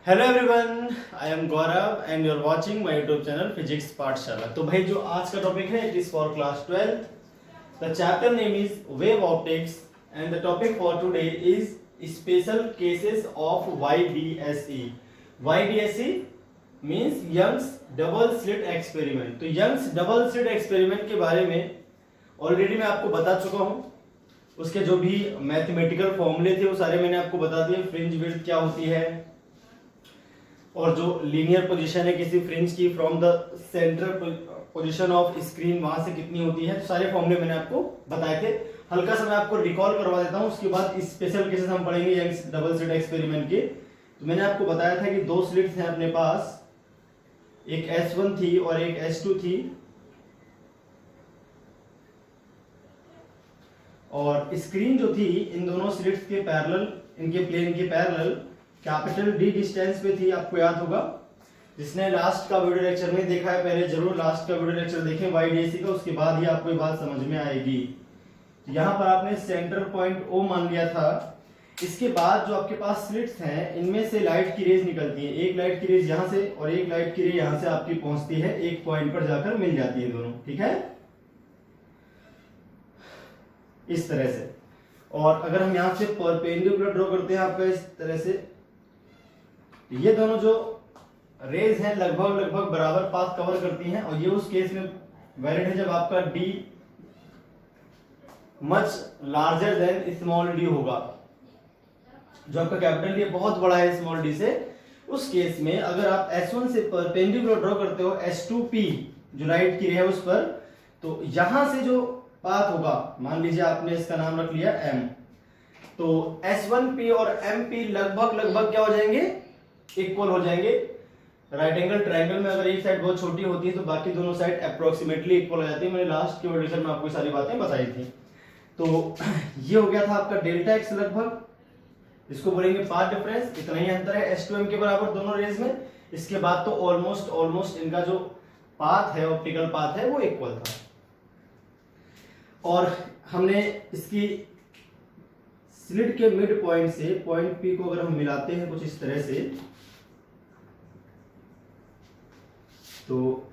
Hello everyone, I am Gaurav and you are watching my YouTube channel physics Pathshala. तो भाई जो आज का टॉपिक है it is for class 12। The chapter name is wave optics and the topic for today is special cases of YDSE। YDSE means Young's double slit experiment. तो Young's double slit experiment के बारे में already मैं आपको बता चुका हूं। उसके जो भी मैथमेटिकल फॉर्मूले थे वो सारे मैंने आपको बता दिए। फ्रिंज विड्थ क्या होती है और जो लीनियर पोजीशन है किसी फ्रिंज की from the central position of screen वहां से कितनी होती है, तो सारे फॉर्मूले मैंने आपको बताए थे। हल्का सा मैं आपको रिकॉल करवा देता हूं, उसके बाद स्पेशल केसेस हम पढ़ेंगे यंग्स डबल स्लिट एक्सपेरिमेंट के। तो मैंने आपको बताया था कि दो स्लिट्स हैं अपने पास, एक S1 थी और एक S2 थी, और स्क्रीन जो थी इन दोनों स्लिट्स के पैरेलल, इनके प्लेन के पैरेलल कैपिटल D डिस्टेंस पे थी। आपको याद होगा, जिसने लास्ट का वीडियो लेक्चर में देखा है पहले जरूर लास्ट का वीडियो लेक्चर देखें YDSE का, उसके बाद ही आपको ये बात समझ में आएगी। तो यहाँ पर आपने सेंटर पॉइंट O मान लिया था। इसके बाद जो आपके पास स्लिट्स हैं इनमें से लाइट की रेज निकलती है, एक लाइट की रेज यहाँ से और एक लाइट की रेज यहाँ से आपकी पहुंचती है, एक पॉइंट पर जाकर मिल जाती है दोनों, ठीक है, इस तरह से। और अगर हम यहाँ से परपेंडिकुलर ड्रॉ करते हैं आपका इस तरह से, ये दोनों जो रेज हैं लगभग बराबर पाथ कवर करती हैं, और ये उस केस में वैलिड है जब आपका D much larger than small d होगा। जो आपका कैपिटल D बहुत बड़ा है स्मॉल d से, उस केस में अगर आप S1 से परपेंडिकुलर ड्रॉ करते हो S2P जो लाइट की रे है उस पर, तो यहां से जो पाथ होगा, मान लीजिए आपने इसका नाम रख लिया M, तो S1P और MP लगभग क्या हो जाएंगे, इक्वल हो जाएंगे। राइट एंगल ट्रायंगल में अगर एक साइड बहुत छोटी होती है तो बाकी दोनों साइड अप्रोक्सीमेटली इक्वल हो जाती है। मैंने लास्ट के वीडियो में आपको सारी बातें बताई थी। तो ये हो गया था आपका डेल्टा एक्स, लगभग इसको बोलेंगे पाथ डिफरेंस। इतना ही अंतर है S2M के बराबर दोनों रेज में। इसके बाद तो ऑलमोस्ट इनका जो पाथ है, ऑप्टिकल पाथ है, वो इक्वल था। और हमने इसकी स्लिट के मिड पॉइंट से पॉइंट P को अगर हम मिलाते हैं कुछ इस तरह से, तो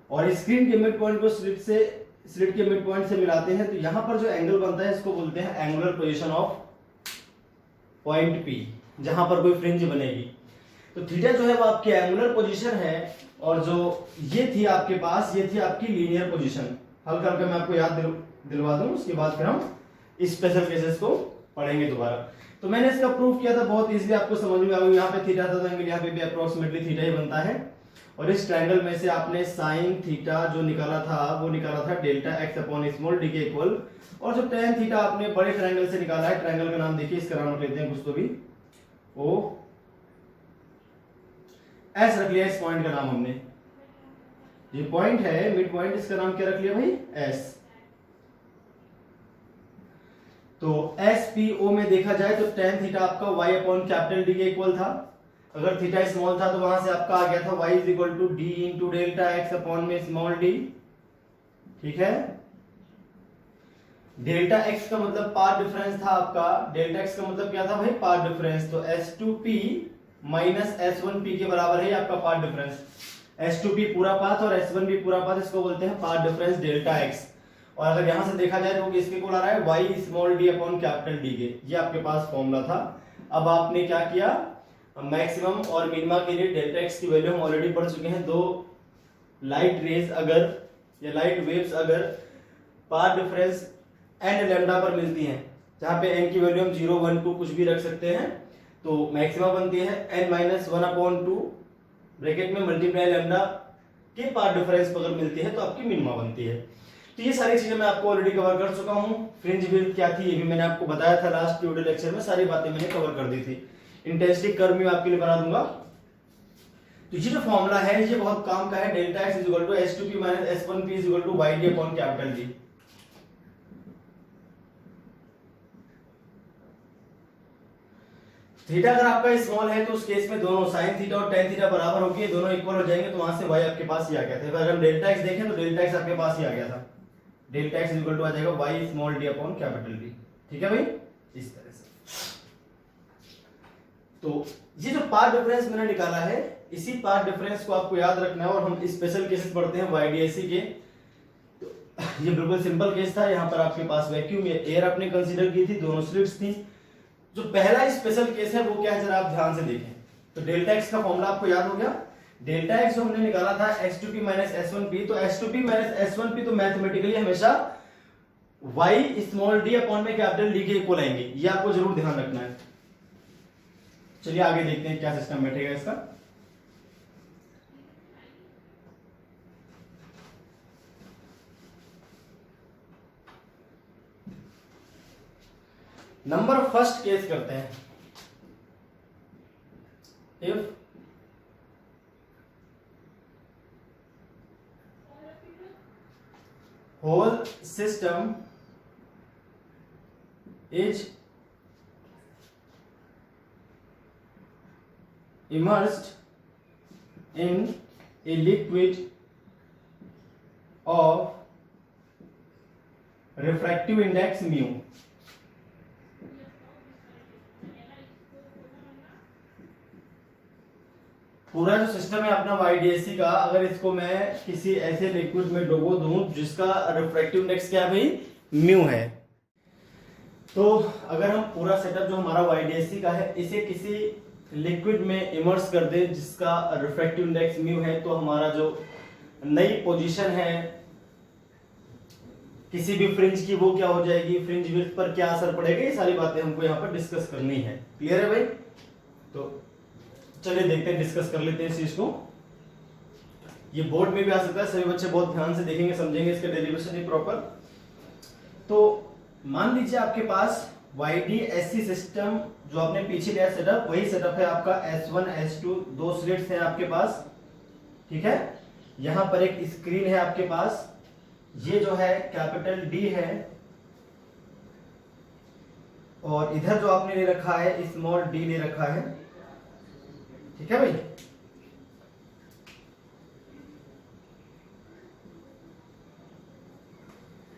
और स्क्रीन के मिड पॉइंट को स्लिट के मिड पॉइंट से मिलाते हैं, तो यहां पर जो एंगल बनता है इसको बोलते हैं angular position of point P, जहां पर कोई फ्रिंज बनेगी। तो थीटा जो है वो आपकी एंगुलर पोजीशन है, और जो ये थी आपके पास, ये थी आपकी लीनियर पोजीशन। हल्का हल्का मैं आपको याद दिलवा दूं, उसके बाद फिर हम स्पेशल केसेस को पढ़ेंगे दोबारा। तो मैंने इसका प्रूफ किया था, बहुत इजीली आपको समझ में आ गया। यहाँ पे थीटा था तो एंगल यहाँ पे भी अप्रोक्सीमेटली थीटा ही बनता है, और इस ट्रायंगल में से आपने साइन थीटा जो निकाला था वो निकाला था delta x upon small D के इक्वल, और जो टेन थीटा आपने बड़े ट्रायंगल से निकाला है, ट्रायंगल का नाम देखिए, इसका नाम रख लेते हैं कुछ तो भी, ओ एस रख लिया इस पॉइंट का नाम हमने। ये पॉइंट है मिड पॉइंट, इसका नाम क्या रख लिया भाई, एस। तो SPO में देखा जाए तो tan थीटा आपका y अपॉन कैपिटल D के इक्वल था। अगर थीटा स्मॉल था तो वहां से आपका आ गया था y is equal to D into delta x upon में स्मॉल d, ठीक है। डेल्टा x का मतलब पाथ डिफरेंस था आपका, डेल्टा x का मतलब क्या था भाई, पाथ डिफरेंस। तो S2P माइनस S1P के बराबर है आपका पाथ डिफरेंस। S2P पूरा पाथ और S1P पूरा पाथ, इसको बोलते हैं पाथ डिफरेंस डेल्टा x। और अगर यहां से देखा जाए तो किसके इक्वल आ रहा है, y small d upon capital D के। ये आपके पास फॉर्मूला था। अब आपने क्या किया, मैक्सिमम और मिनिमा के लिए डेल्टा x की वैल्यू हम ऑलरेडी पढ़ चुके हैं। दो लाइट रेज अगर या लाइट वेव्स अगर पाथ डिफरेंस n लैम्डा पर मिलती हैं, जहां पे n की वैल्यू हम 0 1 2 कुछ भी रख सकते हैं, तो मैक्सिमा बनती है n-1/2 ब्रैकेट में मल्टीप्लाई लैम्डा के पाथ डिफरेंस पर अगर मिलती है तो आपकी मिनिमा बनती है। तो ये सारी चीजें मैं आपको ऑलरेडी कवर कर चुका हूं। फ्रिंज विड्थ क्या थी ये भी मैंने आपको बताया था लास्ट वीडियो लेक्चर में, सारी बातें मैंने कवर कर दी थी। इंटेंसिटी कर्व मैं आपके लिए बना दूंगा। तो ये जो फॉर्मूला है ये बहुत काम का है, delta x is equal to S2P minus S1P is equal to YD upon capital D। Theta अगर आपका स्मॉल है तो उस केस में दोनों साइन थीटा और टेन थीटा बराबर होगी, दोनों इक्वल हो जाएंगे, तो वहां से y आपके पास ही आ गया था। अगर हम डेल्टा एक्स देखें तो डेल्टा एक्स आपके पास ही आ गया था, डेल्टा एक्स इक्वल टू आ जाएगा y small d upon capital D, ठीक है भाई, इस तरह से। तो ये जो पाथ डिफरेंस मैंने निकाला है, इसी पाथ डिफरेंस को आपको याद रखना है। और हम स्पेशल केसेस पढ़ते हैं YDSC के, तो ये बिल्कुल सिंपल केस था। यहाँ पर आपके पास वैक्यूम या एयर आपने कंसीडर की थी, दोनों स्लिट्स थी। जो पहला स्पेशल केस है वो क्या है, जरा आप ध्यान से देखें। तो डेल्टा एक्स का फॉर्मूला आपको याद हो गया। डेल्टा एक्स जो हमने निकाला था H2P माइनस S1P, तो H2P माइनस S1P तो मैथमेटिकली हमेशा y स्मॉल d अपॉन में कैपिटल D के इक्वल आएंगे, ये आपको जरूर ध्यान रखना है। चलिए आगे देखते हैं क्या सिस्टम बैठेगा इसका। नंबर फर्स्ट केस करते हैं। If whole system is immersed in a liquid of refractive index mu, पूरा जो सिस्टम है अपना YDSC का, अगर इसको मैं किसी ऐसे लिक्विड में डुबो दूं जिसका रिफ्रैक्टिव इंडेक्स क्या है भाई, म्यू है, तो अगर हम पूरा सेटअप जो हमारा YDSC का है इसे किसी लिक्विड में इमर्स कर दे जिसका रिफ्रैक्टिव इंडेक्स म्यू है, तो हमारा जो नई पोजीशन है किसी भी फ्रिंज की वो क्या हो जाएगी, फ्रिंज विड्थ पर क्या असर पड़ेगा, ये सारी बातें हमको यहाँ पर डिस्कस करनी है। क्लियर है भाई? तो चलिए देखते हैं, डिस्कस कर लेते हैं इस चीज को। ये बोर्ड में भी आ सकता है, सभी बच्चे बहुत ध्यान से देखेंगे, समझेंगे इसका डेरिवेशन ही प्रॉपर। तो मान लीजिए आपके पास YDSC सिस्टम जो आपने पीछे लिया सेटअप, वही सेटअप है आपका S1 S2, दो स्लिट्स हैं आपके पास, ठीक है। यहां पर एक स्क्रीन है आपके पास, ये जो है कैपिटल D है, और इधर जो आपने ले रखा है स्मॉल d ले रखा है, ठीक है भाई।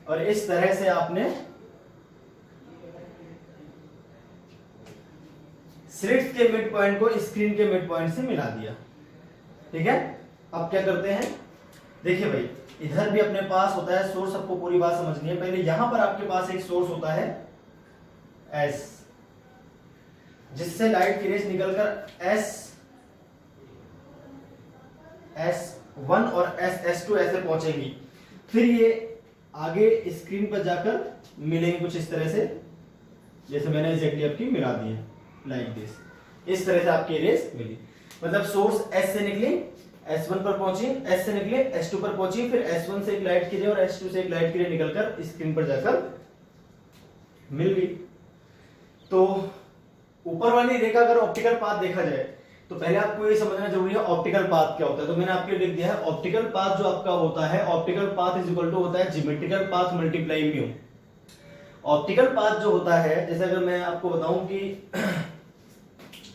और इस तरह से आपने स्लिट्स के मिड पॉइंट को स्क्रीन के मिड पॉइंट से मिला दिया, ठीक है। अब क्या करते हैं, देखिए भाई, इधर भी अपने पास होता है सोर्स, सबको पूरी बात समझनी है। पहले यहां पर आपके पास एक सोर्स होता है S, जिससे लाइट की रेज निकलकर S1 और S2 ऐसे पहुंचेगी, फिर ये आगे स्क्रीन पर जाकर मिलेंगे कुछ इस तरह से, जैसे मैंने एग्जैक्टली आपकी मिला दी है, लाइक दिस। इस तरह से आपकी रेज मिली, मतलब सोर्स S से निकली, S1 पर पहुंची, S से निकली, S2 पर पहुंची, फिर S1 से एक लाइट की रे और S2 से एक लाइट की रे निकलकर स्क्रीन पर जाकर मिल गई। तो ऊपर वाली रेखा अगर ऑप्टिकल पाथ देखा जाए तो पहले आपको ये समझना जरूरी है ऑप्टिकल पाथ क्या होता है। तो मैंने आपके लिए लिख दिया है ऑप्टिकल पाथ जो आपका होता है, optical path is equal to होता है geometrical path multiply mu. Optical path जो होता है, जैसे अगर मैं आपको बताऊं कि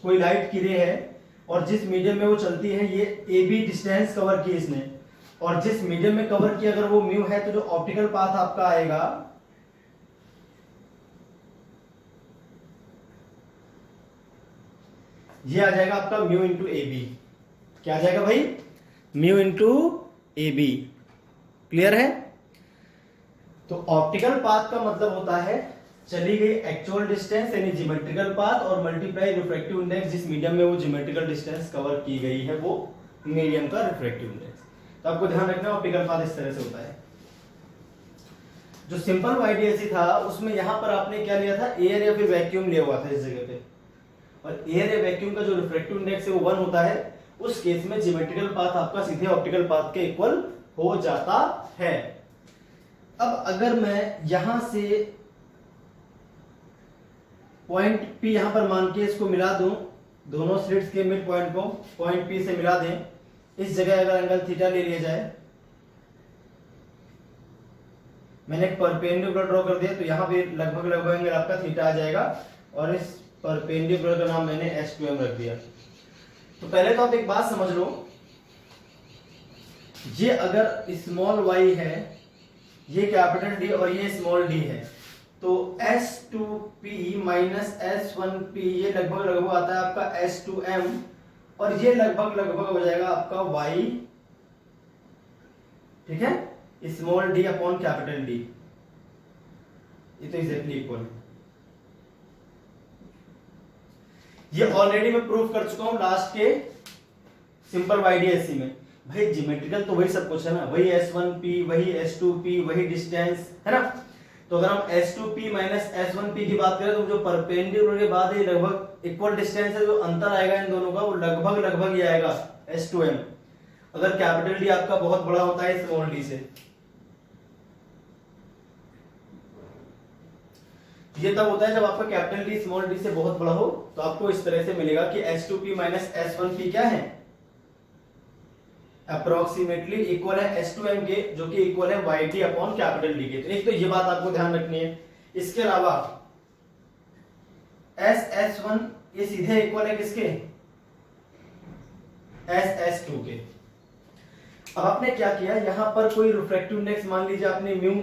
कोई लाइट की रे है और जिस मीडियम में वो चलती है, ये AB डिस्टेंस कवर की इसने, और जिस मीडियम में कवर की अगर वो म्यू है, तो जो ऑप्टिकल पाथ आपका आएगा ये आ जाएगा आपका म्यू इंटू AB। क्या आ जाएगा भाई? Mu into AB। क्लियर है? तो ऑप्टिकल पाथ का मतलब होता है चली गई एक्चुअल डिस्टेंस यानी ज्योमेट्रिकल पाथ और मल्टीप्लाई रिफ्रैक्टिव इंडेक्स, जिस मीडियम में वो ज्योमेट्रिकल डिस्टेंस कवर की गई है वो मीडियम का रिफ्रैक्टिव इंडेक्स। तो आपको ध्यान रखना ऑप्टिकल पाथ इस तरह से होता है। जो सिंपल YDSC था उसमें यहां पर आपने क्या लिया था, एयर या फिर वैक्यूम लिया हुआ था इस जगह पे, और एयर या वैक्यूम का जो रिफ्रैक्टिव इंडेक्स है वो 1 होता है। उस केस में ज्योमेट्रिकल पाथ आपका सीधे ऑप्टिकल पाथ के इक्वल हो जाता है। अब अगर मैं यहां से पॉइंट P यहां पर मान के इसको मिला दूं, दोनों स्लिट्स के मिड पॉइंट को पॉइंट P से मिला दें, इस जगह अगर एंगल थीटा ले लिया जाए, मैंने एक परपेंडिकुलर ड्रॉ कर दिया, तो यहां पे लगभग लगभग एंगल आपका थीटा आ जाएगा, और इस परपेंडिकुलर का नाम मैंने S2M रख दिया। तो पहले तो आप एक बात समझ लो, ये अगर स्मॉल y है, ये कैपिटल D और ये स्मॉल d है, तो S2P माइनस S1P ये लगभग लगभग आता है आपका S2M, और ये लगभग लगभग हो जाएगा आपका Y, ठीक है, small d upon capital D। ये तो एग्जैक्टली इक्वल है। ये ऑलरेडी मैं प्रूफ कर चुका हूं लास्ट के सिंपल YDSC में। भाई ज्योमेट्रिकल तो वही सब कुछ है ना, वही S1P, वही S2P, वही डिस्टेंस है ना। तो अगर हम S2P माइनस S1P की बात करें तो जो परपेंडिकुलर के बाद ये लगभग इक्वल डिस्टेंस है, जो अंतर आएगा इन दोनों का वो लगभग लगभग ये आएगा S2M। अगर कैपिटल D आपका बहुत बड़ा होता है स्मॉल d से, ये तब होता है जब आपका कैपिटल D स्मॉल d से बहुत बड़ा हो, तो आपको इस तरह से मिलेगा कि S2P माइनस S1P क्या है, अप्रोक्सीमेटली इक्वल है S2M के, जो कि इक्वल है YT अपॉन कैपिटल D के। तो एक तो ये बात आपको ध्यान रखनी है। इसके अलावा SS1 ये सीधे इक्वल है किसके, SS2 के। अब आपने क्या किया, यहां पर कोई रिफ्रैक्टिव इंडेक्स मान लीजिए आपने म्यू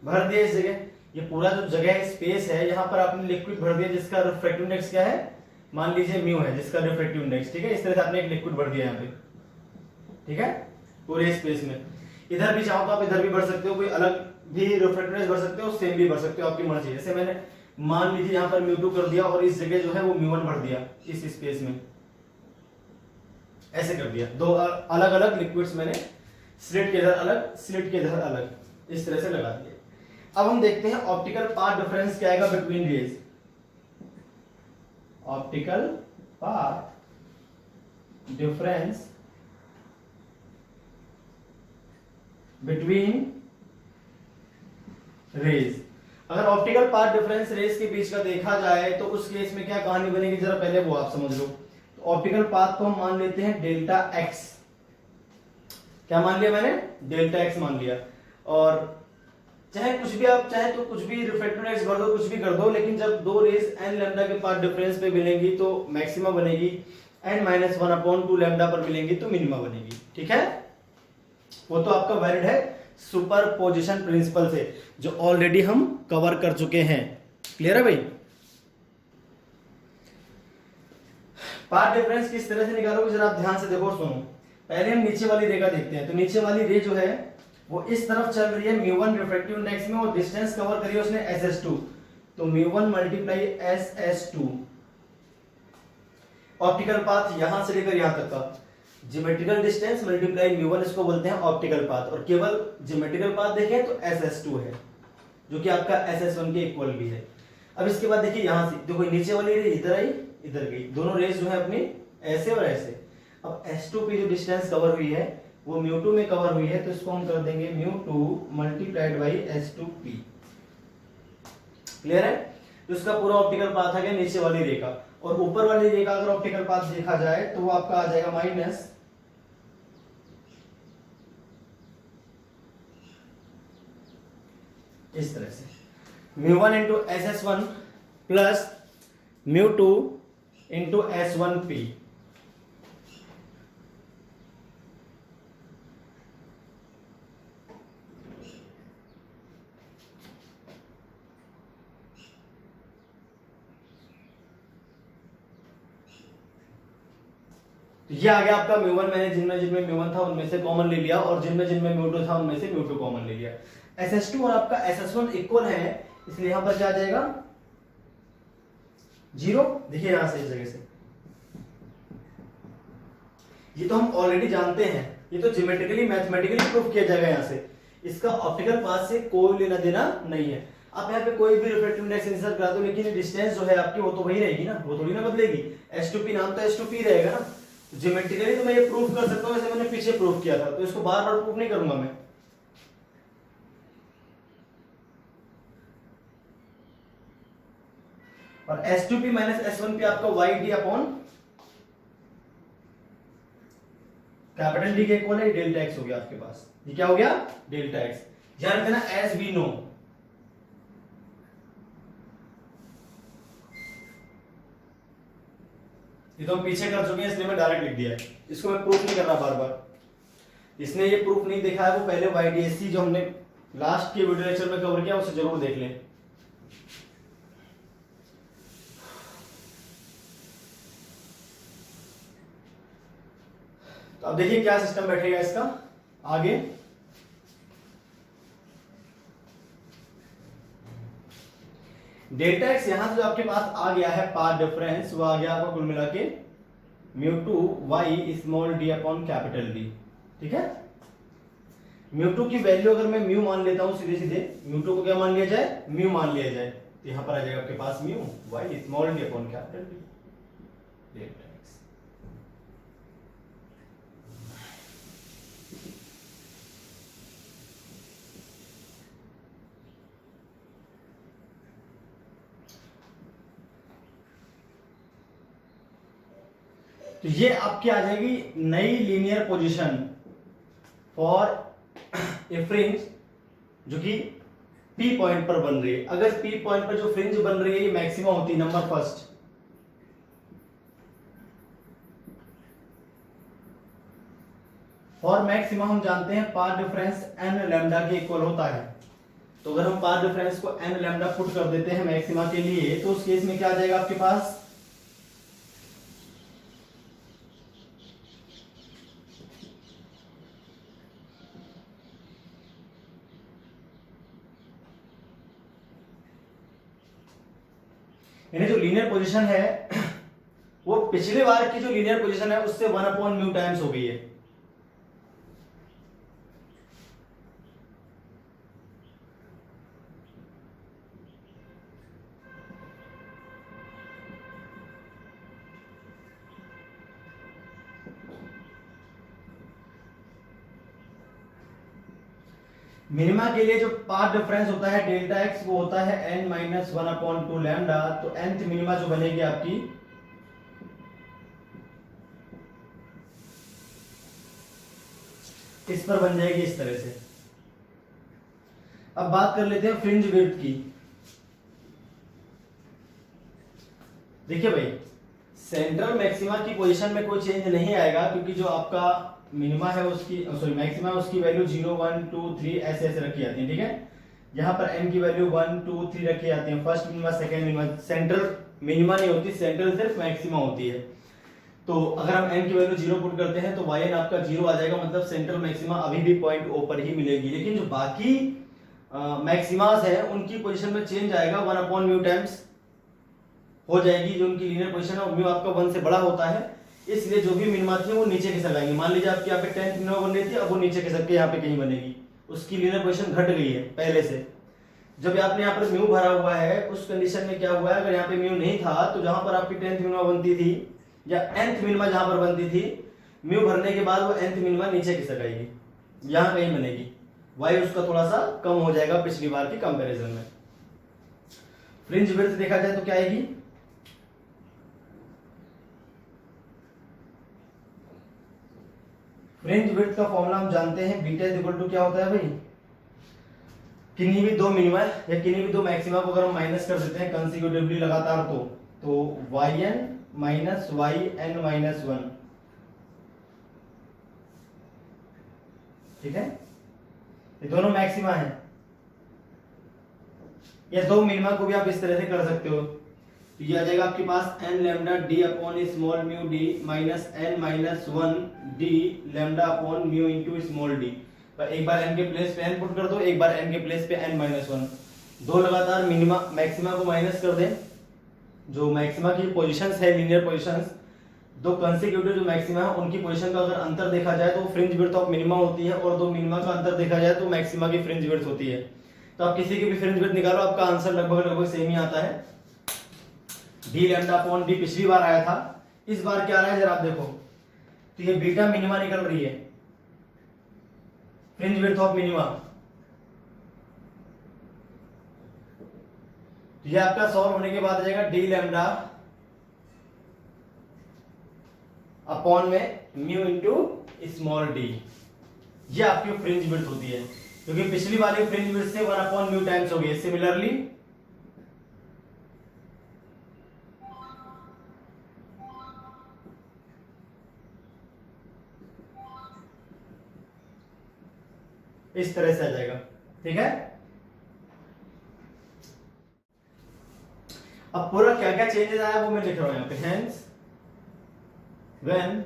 भर दिया इस जगह, ये पूरा जो जगह स्पेस है यहां पर आपने लिक्विड भर दिया जिसका रिफ्रैक्टिव इंडेक्स क्या है, मान लीजिए म्यू है जिसका रिफ्रैक्टिव इंडेक्स, ठीक है। इस तरह से आपने एक लिक्विड भर दिया यहां पे, ठीक है, पूरे स्पेस में। इधर भी चाहो तो आप इधर भी भर सकते हो, कोई अलग भी रिफ्रैक्टिव इंडेक्स भर सकते हो, सेम भी भर सकते हो, आपकी मर्जी। जैसे मैंने मान लीजिए यहां पर म्यू2 कर दिया और इस जगह जो है वो म्यू1 भर दिया इस स्पेस में, ऐसे कर दिया। दो अलग अलग लिक्विड्स मैंने स्लिट के इधर अलग, स्लिट के इधर अलग, इस तरह से लगा दिए। अब हम देखते हैं ऑप्टिकल पाथ डिफरेंस क्या आएगा between rays. Optical path difference between rays. अगर ऑप्टिकल पाथ डिफरेंस रेज के बीच का देखा जाए तो उस केस में क्या कहानी बनेगी, जरा पहले वो आप समझ लो। तो ऑप्टिकल पाथ को हम मान लेते हैं डेल्टा एक्स। क्या मान लिया मैंने, डेल्टा एक्स मान लिया। और चाहे कुछ भी आप चाहे तो कुछ भी रिफ्रैक्टिव इंडेक्स भर दो, कुछ भी कर दो, लेकिन जब दो रेज एन लैम्डा के पाथ डिफरेंस पे मिलेंगी तो मैक्सिमा बनेगी, एन माइनस 1/2 लैम्डा पर मिलेंगी तो मिनिमा बनेगी, ठीक है। वो तो आपका वैलिड है सुपरपोजिशन प्रिंसिपल से, जो ऑलरेडी हम कवर कर चुके हैं। क्लियर है भाई। पाथ डिफरेंस किस तरह से निकालोगे जरा आप ध्यान से देखो और सुनो। पहले हम नीचे वाली रे का देखते हैं। तो नीचे वाली रे जो है वो इस तरफ चल रही है म्यू1 रिफ्रैक्टिव इंडेक्स में, और डिस्टेंस कवर करी है उसने SS2, तो म्यू1 मल्टीप्लाई SS2। ऑप्टिकल पाथ यहां से लेकर यहां तक का ज्योमेट्रिकल डिस्टेंस मल्टीप्लाई म्यू1, इसको बोलते हैं ऑप्टिकल पाथ। और केवल ज्योमेट्रिकल पाथ देखें तो SS2 है, जो कि आपका SS1 के इक्वल भी है। अब इसके बाद देखिए यहां से देखो नीचे वाली रे इधर आई इधर गई, दोनों रेज जो है अपनी ऐसे और ऐसे। अब S2P जो डिस्टेंस कवर हुई है वो म्यू2 में कवर हुई है, तो इसको हम कर देंगे म्यू2 मल्टीप्लाइड बाई S2P। क्लियर है। तो इसका पूरा ऑप्टिकल पाथ आ गया नीचे वाली रे का। और ऊपर वाली रे का अगर ऑप्टिकल पाथ देखा जाए तो वो आपका आ जाएगा माइनस इस तरह से म्यू1 इंटू SS1 प्लस म्यू2 इंटू S1P। तो ये आ गया आपका म्यू1। मैंने जिनमें जिनमें म्यू1 था उनमें से कॉमन ले लिया, और जिनमें जिनमें म्यू2 था उनमें से म्यू2 कॉमन ले लिया। SS2 और आपका SS1 इक्वल है, इसलिए यहां पर क्या आ जाएगा 0। देखिए यहां से इस जगह से, ये तो हम ऑलरेडी जानते हैं, ये तो ज्योमेट्रिकली मैथमेटिकली प्रूफ किया जाएगा। यहां से इसका ऑप्टिकल पाथ से कोई लेना देना नहीं है। आप यहाँ पे कोई भी रिफ्रैक्टिव इंडेक्स इंसर्ट करा दो, लेकिन डिस्टेंस जो है आपकी वो तो वही रहेगी ना, वो थोड़ी ना बदलेगी। S2P नाम तो S2P रहेगा ना। ज्योमेट्रिकली तो मैं ये प्रूफ कर सकता हूँ, जैसे मैंने पीछे प्रूफ किया था, तो इसको बार बार प्रूफ नहीं करूंगा मैं। और S2P माइनस S1P आपका YD अपॉन कैपिटल D के इक्वल है, डेल्टा एक्स हो गया आपके पास। ये क्या हो गया, डेल्टा एक्स। ध्यान रखना एज वी नो, ये तो हम पीछे कर चुके हैं इसलिए मैं डायरेक्ट लिख दिया है, इसको मैं प्रूफ नहीं कर रहा बार बार। इसने ये प्रूफ नहीं देखा है, वो पहले YDSC जो हमने लास्ट के वीडियो लेक्चर में कवर किया, उसे जरूर देख लें। तो अब देखिए क्या सिस्टम बैठेगा इसका आगे। डेल्टा एक्स यहां से जो आपके पास आ गया है पाथ डिफरेंस, वो आ गया आपको कुल मिला के mu two y small d upon capital D. ठीक है, म्यू टू की वैल्यू अगर मैं म्यू मान लेता हूं सीधे सीधे, म्यू टू को क्या मान लिया जाए, म्यू मान लिया जाए, तो यहां पर आ जाएगा आपके पास mu Y small d upon capital D delta x. तो ये आपकी आ जाएगी नई linear position for a fringe जो कि पी पॉइंट पर बन रही है। अगर पी पॉइंट पर जो फ्रिंज बन रही है ये मैक्सिमम होती है, नंबर फर्स्ट। फॉर मैक्सिमम हम जानते हैं पाथ डिफरेंस एन लैम्डा के इक्वल होता है। तो अगर हम पाथ डिफरेंस को एन लैम्डा पुट कर देते हैं मैक्सिमा के लिए, तो उस केस में क्या आ जाएगा आपके पास, यानी जो लीनियर पोजीशन है वो पिछले बार की जो लीनियर पोजीशन है उससे 1/μ टाइम्स हो गई है। मिनिमा के लिए जो पाथ डिफरेंस होता है डेल्टा एक्स वो होता है n माइनस 1/2 लैम्डा। तो nth मिनिमा जो बनेगी आपकी इस पर बन जाएगी इस तरह से। अब बात कर लेते हैं फ्रिंज विड्थ की। देखिए भाई, सेंट्रल मैक्सिमा की पोजीशन में कोई चेंज नहीं आएगा, क्योंकि जो आपका मिनिमा है उसकी सॉरी मैक्सिमा उसकी वैल्यू 0 1 2 3 ऐसे ऐसे रखी जाती है। ठीक है, यहाँ पर n की वैल्यू 1 2 3 रखी जाती है, first minima second minima. Central minima नहीं होती, सेंट्रल सिर्फ मैक्सिमा होती है। तो अगर हम n की वैल्यू 0 पुट करते हैं तो yn आपका 0 आ जाएगा, मतलब सेंट्रल मैक्सिमा अभी भी पॉइंट O पर ही मिलेगी। लेकिन जो बाकी मैक्सिमास है उनकी पोजीशन में चेंज आएगा, 1/μ टाइम्स हो जाएगी। जो उनकी लीनियर पोजीशन है म्यू आपका 1 से बड़ा होता है, इसलिए जो भी मिनिमा थी वो नीचे खिसक आएंगी। मान लीजिए आपकी यहाँ पे 10th मिनिमा बन रही थी, अब वो नीचे खिसक के यहाँ पे कहीं बनेगी, उसकी लीनियर पोजीशन घट गई है पहले से। जब आपने यहाँ पर म्यू भरा हुआ है उस कंडीशन में क्या हुआ है, अगर यहाँ पे म्यू नहीं था तो जहां पर आपकी 10th मिनिमा बनती थी या nth मिनिमा जहां पर बनती थी, म्यू भरने के बाद वो nth मिनिमा नीचे खिसक आएगी, यहाँ कहीं बनेगी। वाई उसका थोड़ा सा कम हो जाएगा पिछली बार की कंपैरिजन में। फ्रिंज विड्थ देखा जाए तो क्या आएगी, फ्रिंज विड्थ का फॉर्मूला हम जानते हैं, बीटा इज इक्वल टू क्या होता है भाई, किन्हीं भी दो मिनिमा या किन्हीं भी दो मैक्सिमा को अगर हम माइनस कर देते हैं कंसेक्यूटिवली लगातार, तो yn माइनस yn माइनस 1। ठीक है, ये दोनों मैक्सिमा है। या दो मिनिमा को भी आप इस तरह से कर सकते हो, तो ये आ जाएगा आपके पास n lambda d upon small mu d minus n minus 1 d lambda upon mu into small d। एक बार n के प्लेस पे n पुट कर दो, एक बार n के प्लेस पे n माइनस 1। दो लगातार मिनिमा मैक्सिमा को माइनस कर दें, जो मैक्सिमा की पोजीशंस है लीनियर पोजीशंस, दो कंसेक्यूटिव जो मैक्सिमा है उनकी पोजीशन का अगर अंतर देखा जाए तो फ्रिंज विड्थ ऑफ मिनिमा होती है, और दो मिनिमा का अंतर देखा जाए तो मैक्सिमा की फ्रिंज विड्थ होती है। तो आप किसी की भी फ्रिंज विड्थ निकालो, आपका आंसर लगभग लगभग सेम ही आता है। डी लैम्डा अपॉन डी पिछली बार आया था, इस बार क्या आ रहा है जरा आप देखो, तो ये बीटा मिनिमा निकल रही है, फ्रिंज विड्थ ऑफ मिनिमा। ये आपका सॉल्व होने के बाद आ जाएगा डी लैम्डा अपॉन में म्यू इंटू स्मॉल डी। ये आपकी फ्रिंज विड्थ होती है, क्योंकि पिछली वाली फ्रिंज विड्थ से 1/μ टाइम्स हो गई। सिमिलरली इस तरह से आ जाएगा। ठीक है। अब पूरा क्या क्या चेंजेस आया वो मैं लिख रहा हूं यहां पे। Hence when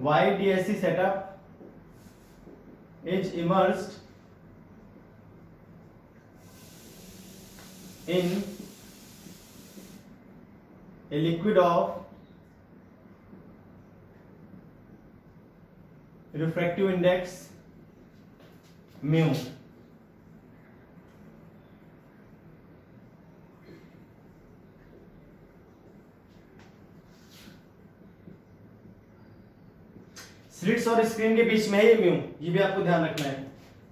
YDSC setup is immersed in a liquid of refractive index mu, slits और स्क्रीन के बीच में है ये म्यू, ये भी आपको ध्यान रखना है।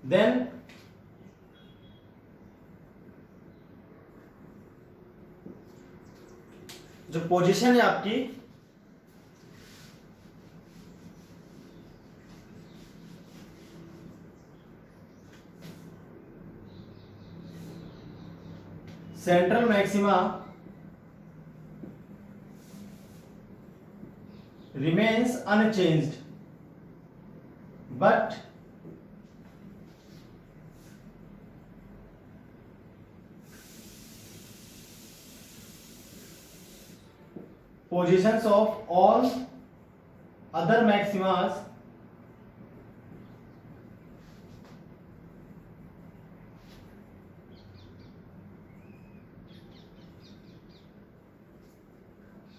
देन जो पोजीशन है आपकी central maxima remains unchanged, but positions of all other maximas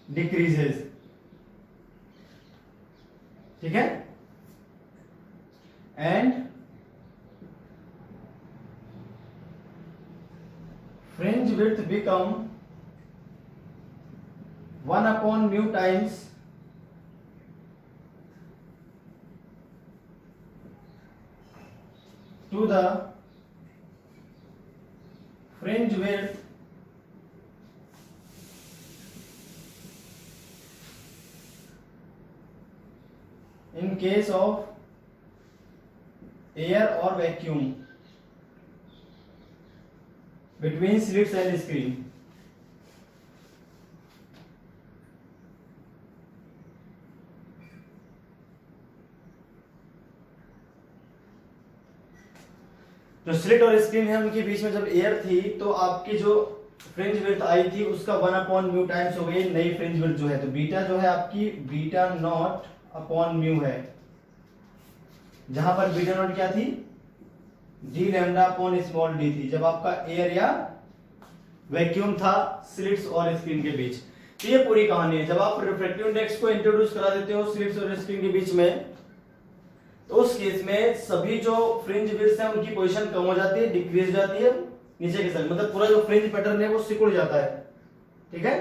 decreases। ठीक है। And fringe width become 1/μ times to the fringe width in case of air or vacuum between slits and screen। जो slit और screen है उनके बीच में जब air थी तो आपकी जो फ्रिंज विड्थ आई थी उसका 1/μ टाइम्स हो गई नई फ्रिंज विड्थ जो है। तो बीटा जो है आपकी बीटा नॉट अपॉन म्यू है, जहां पर बीटा नॉट क्या थी, D lambda upon small D थी, जब आपका एयर या वैक्यूम था स्लिट्स और स्क्रीन के बीच। तो ये पूरी कहानी है। जब आप रिफ्रैक्टिव इंडेक्स को इंट्रोड्यूस करा देते हो स्लिट्स और स्क्रीन के बीच में, तो उस केस में सभी जो फ्रिंज विड्थ है उनकी पोजीशन कम हो जाती है, डिक्रीज जाती है नीचे की साइड, मतलब पूरा जो फ्रिंज पैटर्न है वो सिकुड़ जाता है। ठीक है।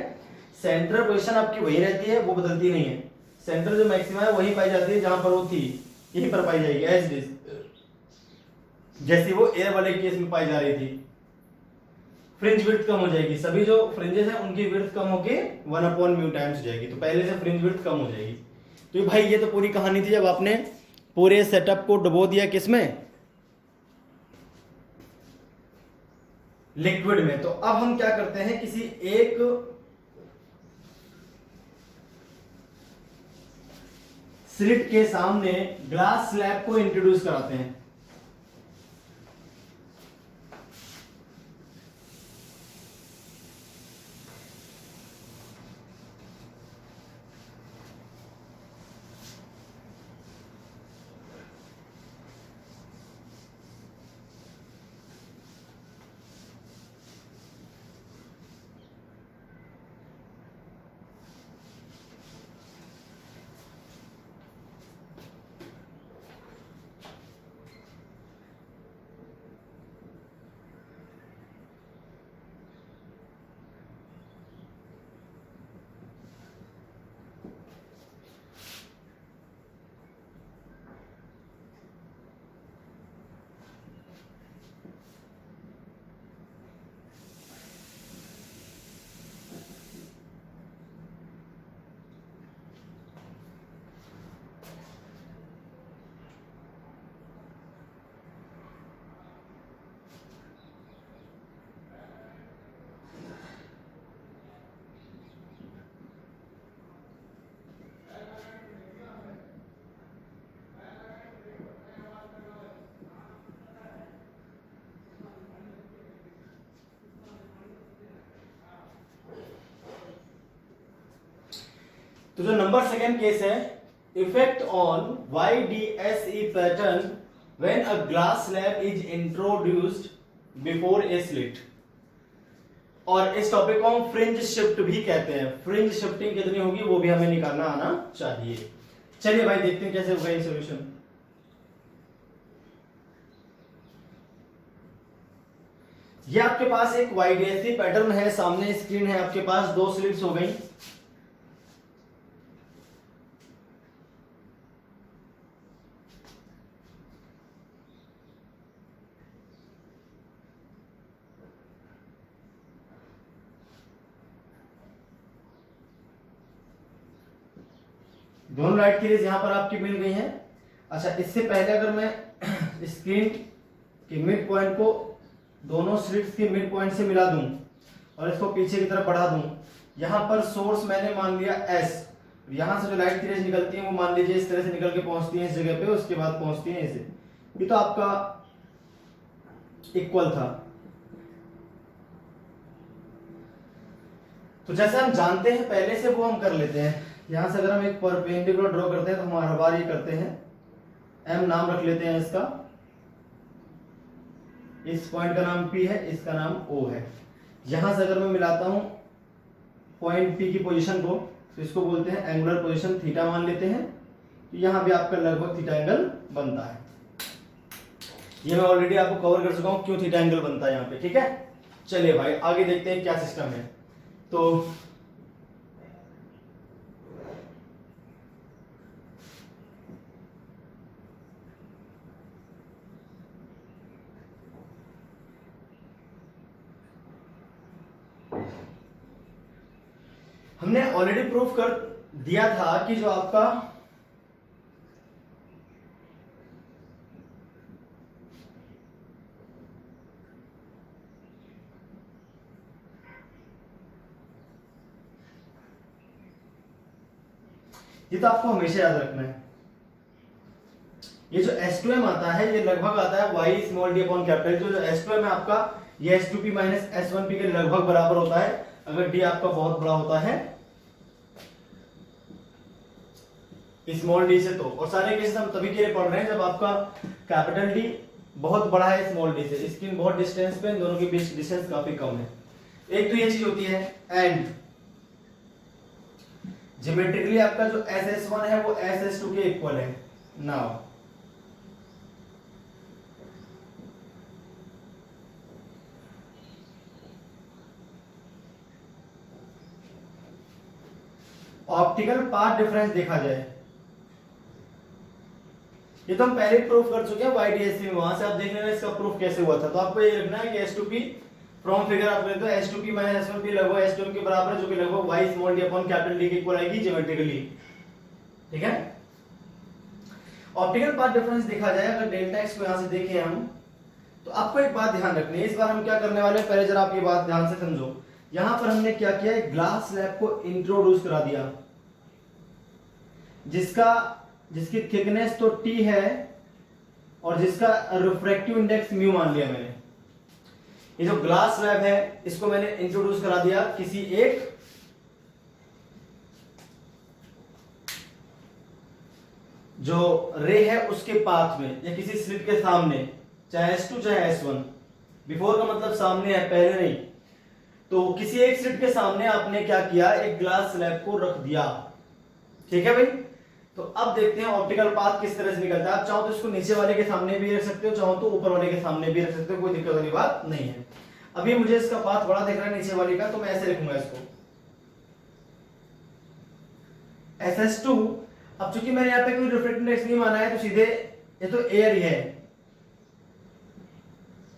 सेंट्रल पोजीशन आपकी वही रहती है, वो बदलती नहीं है। सेंटर जो मैक्सिमा है वही पाई जाती है जहां पर वो थी, यहीं पर पाई जाएगी एज इट इज, जैसे वो एयर वाले केस में पाई जा रही थी। फ्रिंज विड्थ कम हो जाएगी, सभी जो फ्रिंजेस हैं उनकी विड्थ कम होके 1/μ टाइम्स हो जाएगी, तो पहले से फ्रिंज विड्थ कम हो जाएगी। तो भाई ये तो पूरी कहानी थी जब आपने पूरे सेटअप को डुबो दिया किसमें, लिक्विड में। तो अब हम क्या करते हैं, किसी एक स्लिट के सामने ग्लास स्लैब को इंट्रोड्यूस कराते हैं। तो जो नंबर सेकेंड केस है, effect on YDSE pattern when a glass slab is introduced before A slit. और इस टॉपिक को हम फ्रिंज शिफ्ट भी कहते हैं। फ्रिंज शिफ्टिंग कितनी होगी वो भी हमें निकालना आना चाहिए। चलिए भाई देखते हैं कैसे होगा ये सॉल्यूशन। ये आपके पास एक YDSE पैटर्न है, सामने स्क्रीन है आपके पास, दो स्लिट्स हो गई। दोनों लाइट की रेज यहां पर आपकी मिल गई है। अच्छा, इससे पहले अगर मैं स्क्रीन के मिड पॉइंट को दोनों स्लिट्स के मिड पॉइंट से मिला दूं और इसको पीछे की तरफ बढ़ा दूं, यहां पर सोर्स मैंने मान लिया S, यहां से जो लाइट की रेज निकलती है वो मान लीजिए इस तरह से निकल के पहुंचती है इस जगह पे, उसके बाद पहुंचती है इसे। ये तो आपका इक्वल था। तो जैसे हम जानते हैं पहले से वो हम कर लेते हैं। यहां से अगर हम एक परपेंडिकुलर ड्रॉ करते हैं तो हम हर बार ये करते हैं, M नाम रख लेते हैं इसका, इस पॉइंट का नाम P है, इसका नाम O है। यहां से अगर मैं मिलाता हूं पॉइंट P की पोजीशन को तो इसको बोलते हैं एंगुलर पोजीशन, थीटा मान लेते हैं। तो यहां भी आपका लगभग थीटा एंगल बनता है। ये मैं ऑलरेडी आपको कवर कर चुका हूं क्यों थीटा एंगल बनता है यहां पे, ठीक है। चलिए भाई आगे देखते हैं क्या सिस्टम है। तो हमने ऑलरेडी प्रूफ कर दिया था कि जो आपका ये तो आपको हमेशा याद रखना है, ये जो S2M आता है ये लगभग आता है Y small d upon capital. तो जो S2M है आपका ये S2P माइनस S1P के लगभग बराबर होता है अगर D आपका बहुत बड़ा होता है स्मॉल d से। तो और सारे केसेस हम तभी के लिए पढ़ रहे हैं जब आपका कैपिटल D बहुत बड़ा है स्मॉल d से, स्क्रीन बहुत डिस्टेंस पे, इन दोनों के बीच डिस्टेंस काफी कम है। एक तो ये चीज होती है। एंड ज्योमेट्रिकली आपका जो SS1 है वो SS2 के इक्वल है। नाउ ऑप्टिकल पाथ डिफरेंस देखा जाए, ये तो हम पहले प्रूफ कर चुके हैं YDSE में, वहां से आप देख लेना इसका प्रूफ कैसे हुआ था। तो आपको ये लिखना है कि S2P फ्रॉम फिगर आप लेते हो S2P माइनस S1P लगभग S2M के बराबर है, जो कि लगभग Y small d upon capital D के इक्वल आएगी ज्योमेट्रिकली, ठीक है। ऑप्टिकल पाथ डिफरेंस देखा जाए अगर डेल्टा x को यहां से देखें हम, तो आपको एक बात ध्यान रखनी है। इस बार हम क्या करने वाले हैं, पहले जरा आप ये बात ध्यान से समझो। यहां पर हमने क्या किया, एक ग्लास स्लैब को इंट्रोड्यूस करा दिया जिसकी थिकनेस तो T है और जिसका रिफ्रैक्टिव इंडेक्स म्यू मान लिया मैंने। ये जो ग्लास स्लैब है इसको मैंने इंट्रोड्यूस करा दिया किसी एक जो रे है उसके पाथ में या किसी स्लिट के सामने, चाहे S2 चाहे S1। बिफोर का मतलब सामने है, पहले नहीं। तो किसी एक स्लिट के सामने आपने क्या किया, एक ग्लास स्लैब को रख दिया, ठीक है भाई। तो अब देखते हैं ऑप्टिकल पाथ किस तरह से निकलता है। आप चाहो तो इसको नीचे वाले के सामने भी रख सकते हो, चाहो तो ऊपर वाले के सामने भी रख सकते हो, कोई दिक्कत वाली बात नहीं है। अभी मुझे इसका पाथ बड़ा दिख रहा है नीचे वाले का, तो मैं ऐसे लिखूंगा इसको SS2। अब चूंकि मैंने यहाँ पे कोई रिफ्रैक्टिव इंडेक्स नहीं माना है तो सीधे ये तो एयर ही है,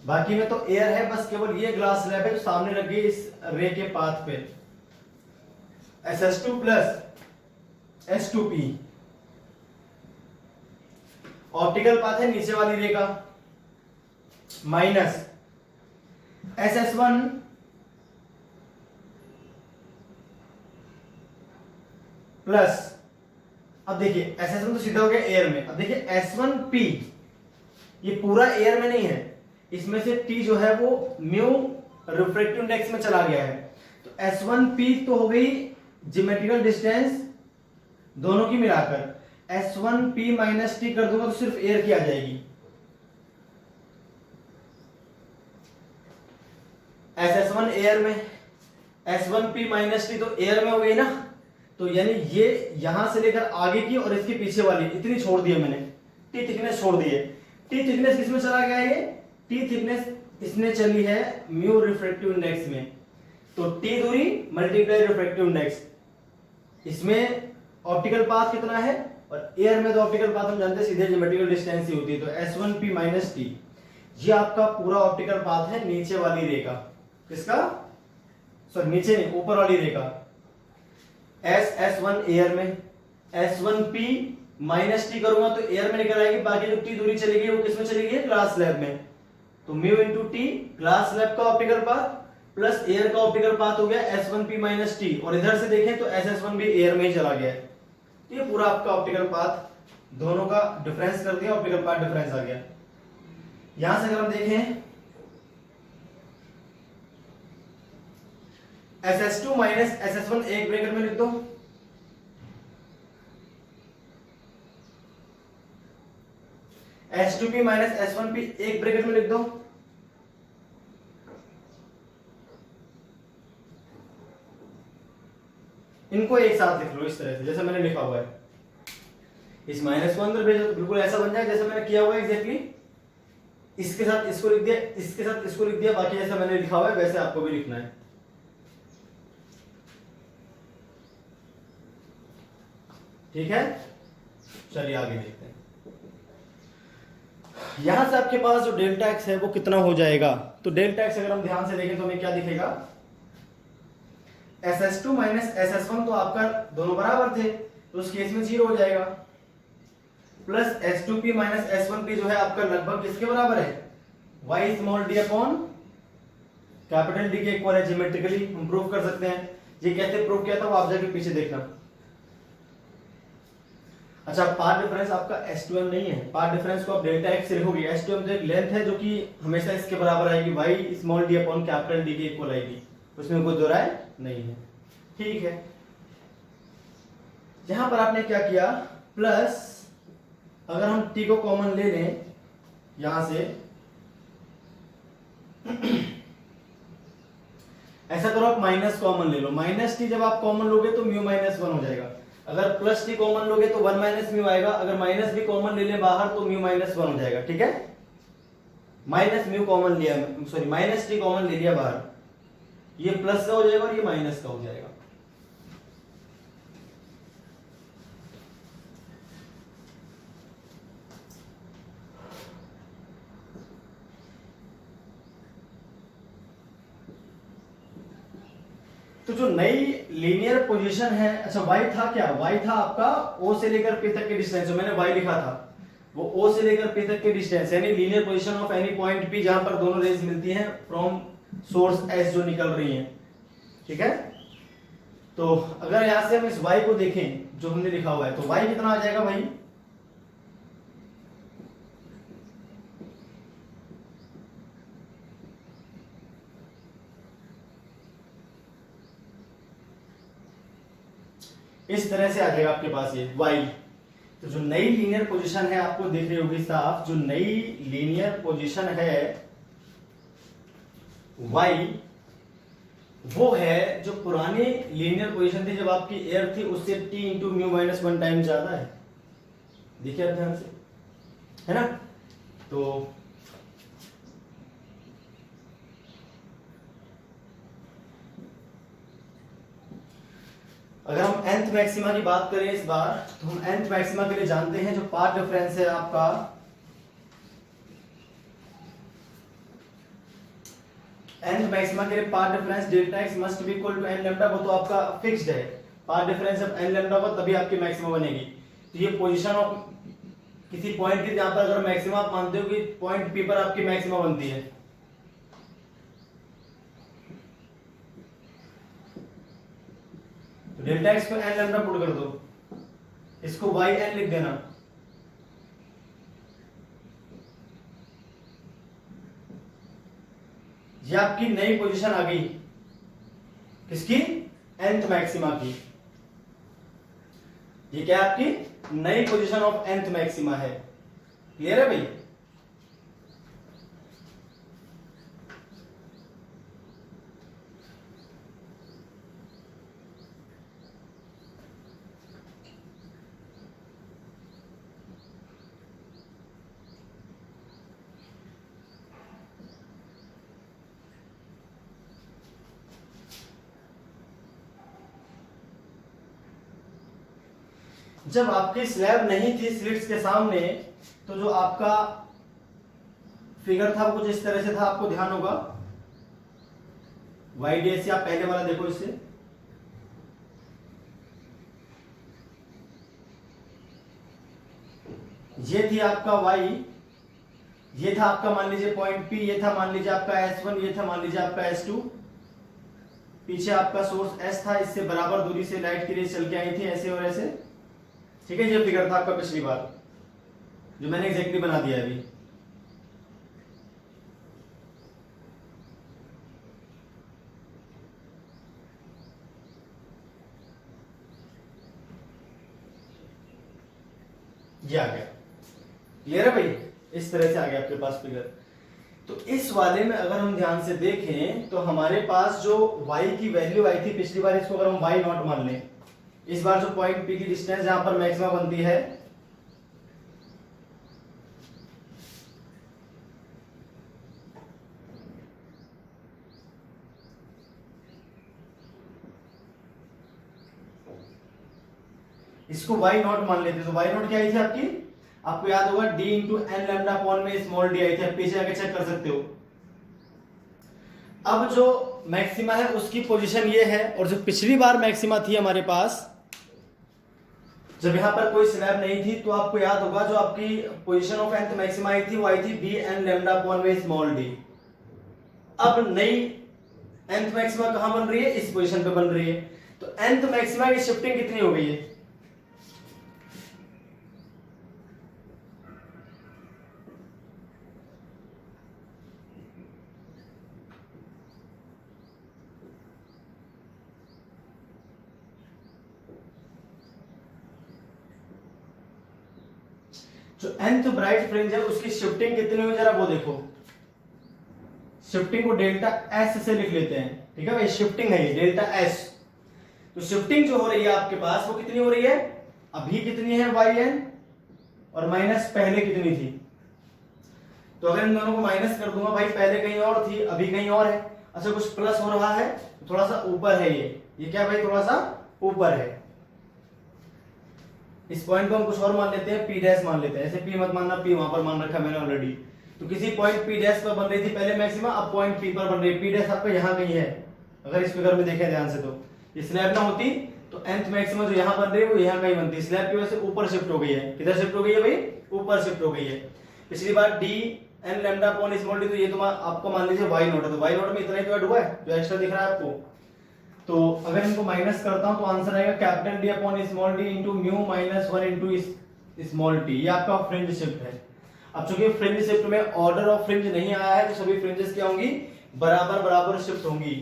बाकी में तो एयर है, बस केवल ये ग्लास स्लैब है जो सामने लग गई इस रे के पाथ पे। SS2 plus S2P optical path है नीचे वाली रे का, माइनस SS1 प्लस, अब देखिए SS1 तो सीधा हो गया एयर में। अब देखिए S1P ये पूरा एयर में नहीं है, इसमें से T जो है वो म्यू रिफ्रैक्टिव इंडेक्स में चला गया है। तो S1P तो हो गई ज्योमेट्रिकल डिस्टेंस दोनों की मिलाकर S1P माइनस टी कर दूंगा तो सिर्फ एयर की आ जाएगी। SS1 एयर में, S1P माइनस टी तो एयर में हो गई ना, तो यानी ये यहां से लेकर आगे की और इसके पीछे वाली इतनी छोड़ दी है मैंने, टी थिकनेस छोड़ दी है। टी थिकनेस किसमें चला गया है? ये टी थिकनेस इसने चली है म्यू रिफ्रैक्टिव इंडेक्स में, तो टी दूरी मल्टीप्लाई रिफ्रैक्टिव इंडेक्स, इसमें ऑप्टिकल पाथ कितना है, और एयर में तो ऑप्टिकल पाथ हम जानते हैं सीधे ज्योमेट्रिकल डिस्टेंस ही होती है, तो S1P माइनस टी ये आपका पूरा ऑप्टिकल पाथ है नीचे वाली रेखा, किसका? सॉरी नीचे नहीं, ऊपर वाली रेखा। S1 एयर में, S1P माइनस टी करूंगा तो एयर में निकल आएगी, बाकी जो टी दूरी चली गई वो किसमें चली गई? ग्लास स्लैब में, तो mu into T glass slab का ऑप्टिकल पाथ प्लस एयर का ऑप्टिकल पाथ हो गया S1P माइनस टी, और इधर से देखें तो SS1 भी एयर में ही चला गया है। तो ये पूरा आपका ऑप्टिकल पाथ दोनों का डिफरेंस कर दिया, ऑप्टिकल पाथ डिफरेंस आ गया। यहां से अगर हम देखें SS2 माइनस SS1 एक ब्रैकेट में लिख दो, S2P माइनस S1P एक ब्रैकेट में लिख दो, इनको एक साथ लिख लो इस तरह से जैसे मैंने लिखा हुआ है। इस माइनस को अंदर भेजो तो बिल्कुल ऐसा बन जाए जैसे मैंने किया हुआ है एग्जैक्टली। इसके साथ इसको लिख दिया, इसके साथ इसको लिख दिया, बाकी जैसा मैंने लिखा हुआ है वैसे आपको भी लिखना है। ठीक है, चलिए आगे देखते हैं। यहां से आपके पास जो डेल्टा एक्स है वो कितना हो जाएगा, तो डेल्टा एक्स अगर हम ध्यान से देखें तो हमें क्या दिखेगा? SS2 माइनस SS1 तो आपका दोनों बराबर थे, तो उस केस में 0 हो जाएगा, प्लस S2P माइनस S1P जो है आपका लगभग किसके बराबर है? Y small d upon capital D के इक्वल है। ज्योमेट्रिकली हम प्रूव कर सकते हैं। ये कैसे प्रूव किया था वो आप जाके पीछे देखना। अच्छा, पाथ डिफरेंस आपका S2M नहीं है, पाथ डिफरेंस को आप डेल्टा एक्स से लिखोगे। S2M तो एक लेंथ है जो कि हमेशा इसके बराबर आएगी, Y small d upon capital D के इक्वल आएगी, उसमें कोई दो राय नहीं है। ठीक है, यहां पर आपने क्या किया, प्लस अगर हम t को कॉमन ले लें यहां से ऐसा करो आप माइनस कॉमन ले लो, माइनस टी जब आप कॉमन लोगे तो म्यू माइनस 1 हो जाएगा। अगर प्लस टी कॉमन लोगे तो 1 माइनस म्यू आएगा, अगर माइनस भी कॉमन ले लें बाहर तो म्यू माइनस 1 हो जाएगा। ठीक है, माइनस म्यू कॉमन लिया, सॉरी माइनस टी कॉमन ले लिया बाहर, ये प्लस का हो जाएगा और ये माइनस का हो जाएगा। तो जो नई लीनियर पोजीशन है, अच्छा y था क्या? y था आपका o से लेकर p तक के डिस्टेंस, जो मैंने y लिखा था वो o से लेकर p तक के डिस्टेंस, यानी linear position of any point p जहां पर दोनों रेज मिलती हैं फ्रॉम सोर्स s जो निकल रही हैं। ठीक है, तो अगर यहां से हम इस y को देखें जो हमने लिखा हुआ है, तो y कितना आ जाएगा भाई? इस तरह से आ जाएगा आपके पास ये y। तो जो नई लीनियर पोजीशन है आपको दिख रही होगी साफ, जो नई लीनियर पोजीशन है y वो है जो पुरानी लीनियर पोजीशन थी जब आपकी एयर थी उससे t into mu minus 1 time ज्यादा है। देखिए ध्यान से, है ना? तो अगर हम nth मैक्सिमा की बात करें इस बार, तो हम nth मैक्सिमा के लिए जानते हैं जो पाथ डिफरेंस है आपका nth मैक्सिमा के लिए path difference delta x must be equal to n lambda, वो तो आपका फिक्स्ड है। पाथ डिफरेंस जब n लैम्डा होगा तभी आपकी मैक्सिमा बनेगी। तो ये पोजीशन ऑफ किसी पॉइंट की, जहां पर अगर मैक्सिमा आप मानते हो कि पॉइंट p पर आपकी मैक्सिमा बनती है, डेल्टा एक्स को n लैम्डा पुट कर दो, इसको y n लिख देना, ये आपकी नई पोजीशन आ गई किसकी? nth मैक्सिमा की। ये क्या है आपकी नई पोजीशन ऑफ nth मैक्सिमा है। क्लियर है भाई? जब आपकी स्लैब नहीं थी स्लिट्स के सामने, तो जो आपका फिगर था वो कुछ इस तरह से था, आपको ध्यान होगा। YDS आप पहले वाला देखो इससे, ये थी आपका Y, ये था आपका मान लीजिए पॉइंट P, ये था मान लीजिए आपका S1, ये था मान लीजिए आपका S2, पीछे आपका सोर्स S था, इससे बराबर दूरी से लाइट की रेस चल के आई थी ऐसे और ऐसे। ठीक है, ये फिगर था आपका पिछली बार जो मैंने एग्जैक्टली बना दिया अभी। ये आ गया। क्लियर है भाई? इस तरह से आ गया आपके पास फिगर। तो इस वाले में अगर हम ध्यान से देखें तो हमारे पास जो y की वैल्यू आई थी पिछली बार, इसको अगर हम y नॉट मान लें, इस बार जो पॉइंट P की डिस्टेंस जहां पर मैक्सिमा बनती है, इसको y नॉट मान लेते, तो y नॉट क्या आई थी आपकी, आपको याद होगा d into n lambda upon में स्मॉल d आई थी, आप पीछे आके चेक कर सकते हो। अब जो मैक्सिमा है उसकी पोजीशन ये है, और जो पिछली बार मैक्सिमा थी हमारे पास, जब यहां पर कोई स्लैब नहीं थी, तो आपको याद होगा जो आपकी पोजीशन ऑफ nth मैक्सिमा आई थी वो आई थी बी एन लैम्डा अपॉन में स्मॉल d। अब नई nth मैक्सिमा कहां बन रही है, इस पोजीशन पे बन रही है। तो nth मैक्सिमा की शिफ्टिंग कितनी हो गई है, जो nth ब्राइट फ्रिंज है उसकी शिफ्टिंग कितनी हुई जरा वो देखो। शिफ्टिंग को डेल्टा एस से लिख लेते हैं। ठीक है भाई, शिफ्टिंग है ये डेल्टा एस। तो शिफ्टिंग जो हो रही है आपके पास वो कितनी हो रही है, अभी कितनी है yn, और माइनस पहले कितनी थी। तो अगर इन दोनों को माइनस कर दूंगा भाई, पहले कहीं और थी अभी कहीं और है। अच्छा, कुछ प्लस हो रहा है, थोड़ा सा ऊपर है ये क्या भाई, थोड़ा सा ऊपर है। इस पॉइंट को हम कुछ और मान लेते हैं, P डैश मान लेते हैं। ऐसे P मत मानना, P वहां पर मान रखा मैंने ऑलरेडी। तो किसी पॉइंट P डैश पर बन रही थी पहले मैक्सिमा, अब पॉइंट P पर बन रही है। P डैश आपका यहाँ कहीं है, अगर इस फिगर में देखें ध्यान से, तो ये स्लैब ना होती तो nth मैक्सिमा जो यहाँ बन रही है वो यहाँ कहीं बनती। स्लैब की वजह से ऊपर शिफ्ट हो गई है। किधर शिफ्ट हो गई है भाई, ऊपर शिफ्ट हो गई है। पिछली बार d n lambda upon small d, तो ये तो आपको मान लीजिए y नॉट है, तो y नॉट में इतना ही तो ऐड हुआ है जो एक्स्ट्रा दिख रहा है आपको। तो अगर इनको माइनस करता हूं तो आंसर आएगा capital D upon small d into mu minus 1 into small t। ये आपका फ्रिंज शिफ्ट है। अब चूंकि फ्रिंज शिफ्ट में ऑर्डर ऑफ फ्रिंज नहीं आया है, तो सभी फ्रिंजेस क्या होंगी, बराबर बराबर शिफ्ट होंगी।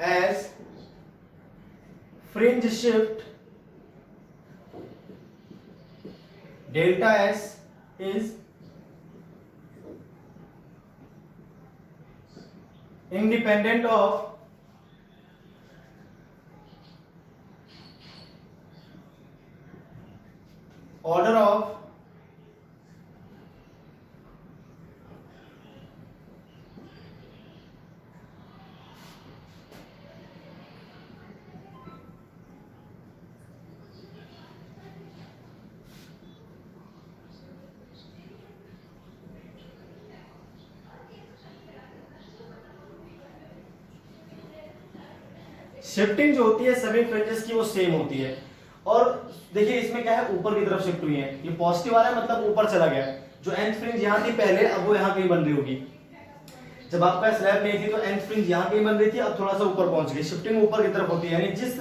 As fringe shift delta S is independent of order of shifting जो होती है सभी फ्रिंजेस की वो सेम होती है। और देखिए इसमें क्या है, ऊपर की तरफ शिफ्ट हुई है, ये पॉजिटिव आ रहा है मतलब ऊपर चला गया। जो nth फ्रिंज यहाँ थी पहले, अब वो यहाँ कहीं बन रही होगी। जब आपका स्लैब नहीं थी तो nth फ्रिंज यहाँ कहीं बन रही थी, अब थोड़ा सा ऊपर पहुंच गई। शिफ्टिंग ऊपर की तरफ होती है, यानी जिस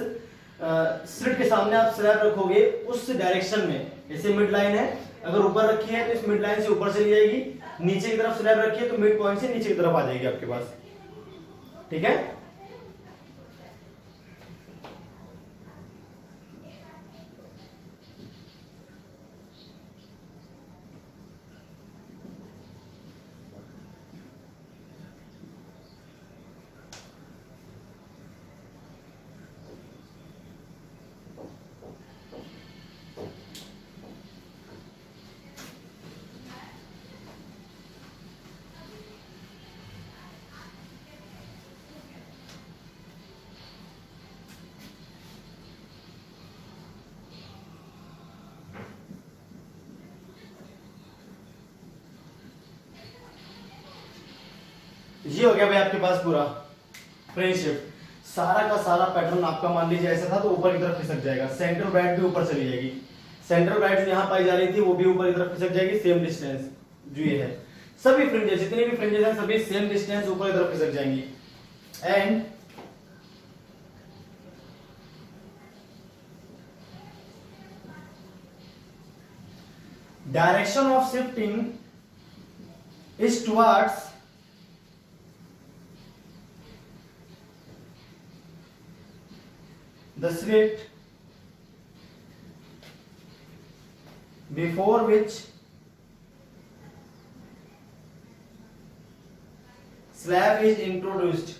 स्लिट के सामने आप स्लैब रखोगे उस डायरेक्शन में। जैसे मिड लाइन है, अगर ऊपर रखी है तो इस मिड लाइन से ऊपर चली जाएगी, नीचे की तरफ स्लैब रखी है तो मिड पॉइंट से नीचे की तरफ आ जाएगी आपके पास। ठीक है, ये हो गया भाई आपके पास पूरा फ्रेंच शिफ्ट। सारा का सारा पैटर्न आपका मान लीजिए ऐसा था तो ऊपर की तरफ खिसक जाएगा, सेंट्रल ब्राइट भी ऊपर चली जाएगी, सेंट्रल ब्राइट जो यहाँ पाई जा रही थी वो भी ऊपर की तरफ खिसक जाएगी, सेम डिस्टेंस जो ये है, सभी फ्रिंजेस जितने भी फ्रिंजेस हैं सभी सेम डिस्टेंस ऊपर की तरफ खिसक जाएंगी। And direction of shifting is towards the slit before which slab is introduced।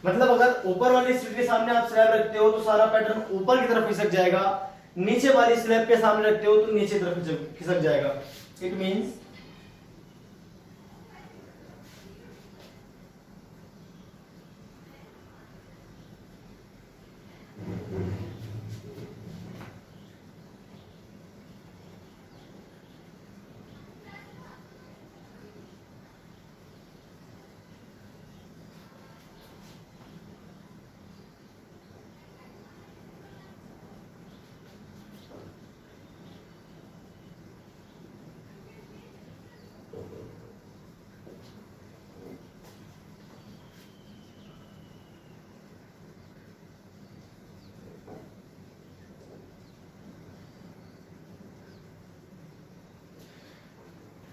मतलब अगर ऊपर वाली स्लिट के सामने आप स्लैब रखते हो तो सारा पैटर्न ऊपर की तरफ खिसक जाएगा, नीचे वाली स्लैब के सामने रखते हो तो नीचे तरफ खिसक जाएगा। इट मींस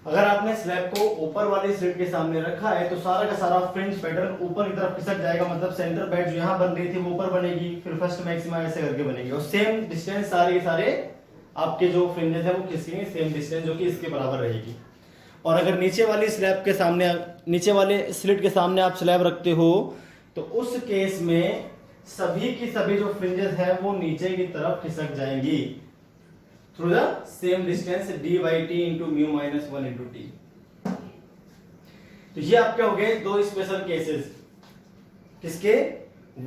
अगर आपने स्लैब को ऊपर वाली स्लिट के सामने रखा है तो सारा का सारा फ्रिंज पैटर्न ऊपर की तरफ खिसक जाएगा, मतलब सेंटर बेड जो यहां बन रही थी वो ऊपर बनेगी, फिर फर्स्ट मैक्सिमा ऐसे करके बनेगी और सेम डिस्टेंस सारे के सारे आपके जो फ्रिंजेस है वो खिसकेंगे सेम डिस्टेंस जो कि इसके बराबर रहेगी। और अगर नीचे वाली स्लैब के सामने, नीचे वाले स्लिट के सामने आप स्लैब रखते हो तो उस केस में सभी की सभी जो फ्रिंजेस है वो नीचे की तरफ खिसक जाएंगी through the same distance d by t into mu minus 1 into t। तो ये आपके हो गए दो स्पेशल केसेस किसके,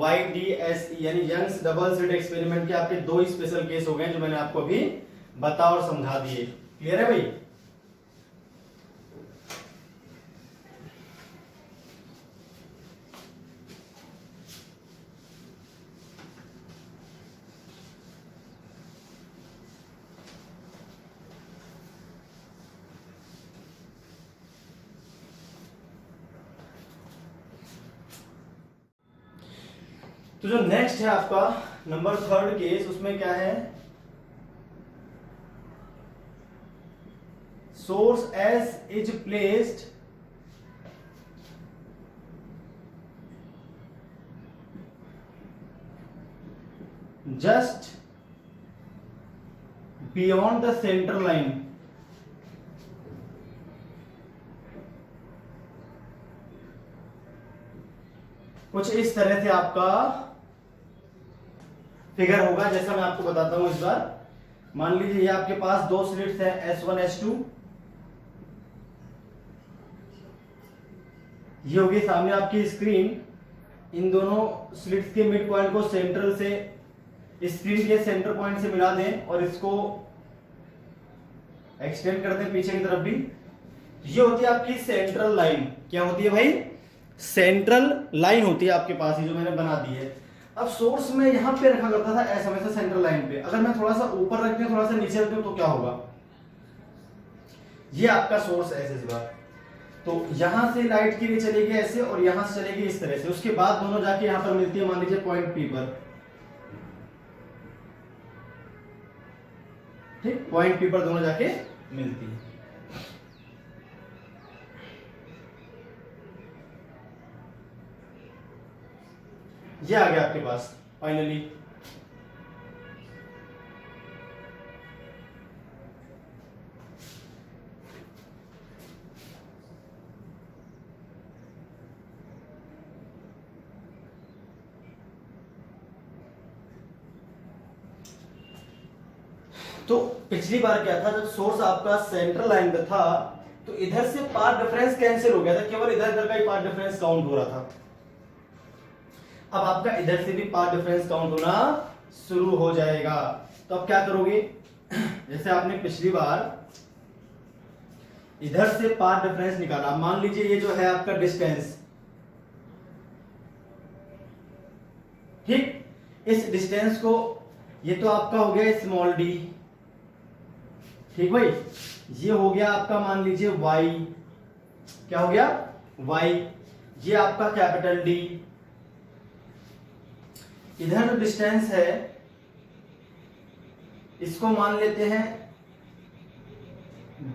YDSE यानी यंग्स डबल स्लिट एक्सपेरिमेंट के आपके दो स्पेशल केस हो गए जो मैंने आपको अभी बता और समझा दिए। क्लियर है भाई? तो जो नेक्स्ट है आपका नंबर थर्ड केस, उसमें क्या है, source S is placed just beyond the centre line. कुछ इस तरह से आपका फिगर होगा जैसा मैं आपको बताता हूं इस बार। मान लीजिए ये आपके पास दो स्लिट्स हैं S1 S2, ये होगी सामने आपकी स्क्रीन। इन दोनों स्लिट्स के मिड पॉइंट को सेंट्रल से स्क्रीन के सेंटर पॉइंट से मिला दें और इसको एक्सटेंड कर दें पीछे की तरफ भी। ये होती है आपकी सेंट्रल लाइन। क्या होती है भाई? सेंट्रल लाइन होती है आपके पास, ये जो मैंने बना दी है। अब सोर्स में यहां पे रखा करता था ऐसा वैसा सेंट्रल लाइन पे, अगर मैं थोड़ा सा ऊपर रख दूं थोड़ा सा नीचे रख दूं तो क्या होगा, ये आपका सोर्स ऐसे इस बार, तो यहां से लाइट की रे चलेगी ऐसे और यहां से चलेगी इस तरह से, उसके बाद दोनों जाके यहां पर मिलती है मान लीजिए पॉइंट पी पर, ठीक, पॉइंट पी पर दोनों जाके मिलती है। ये आ गया आपके पास फाइनली। तो पिछली बार क्या था, जब सोर्स आपका सेंट्रल लाइन पे था तो इधर से पाथ डिफरेंस कैंसिल हो गया था, केवल इधर इधर का ही पाथ डिफरेंस काउंट हो रहा था। अब आपका इधर से भी पाथ डिफरेंस काउंट होना शुरू हो जाएगा। तो अब क्या करोगे, जैसे आपने पिछली बार इधर से पाथ डिफरेंस निकाला। मान लीजिए ये जो है आपका डिस्टेंस, ठीक, इस डिस्टेंस को, ये तो आपका हो गया स्मॉल डी, ठीक भाई, ये हो गया आपका मान लीजिए वाई, क्या हो गया वाई, ये आपका कैपिटल डी। इधर जो डिस्टेंस है इसको मान लेते हैं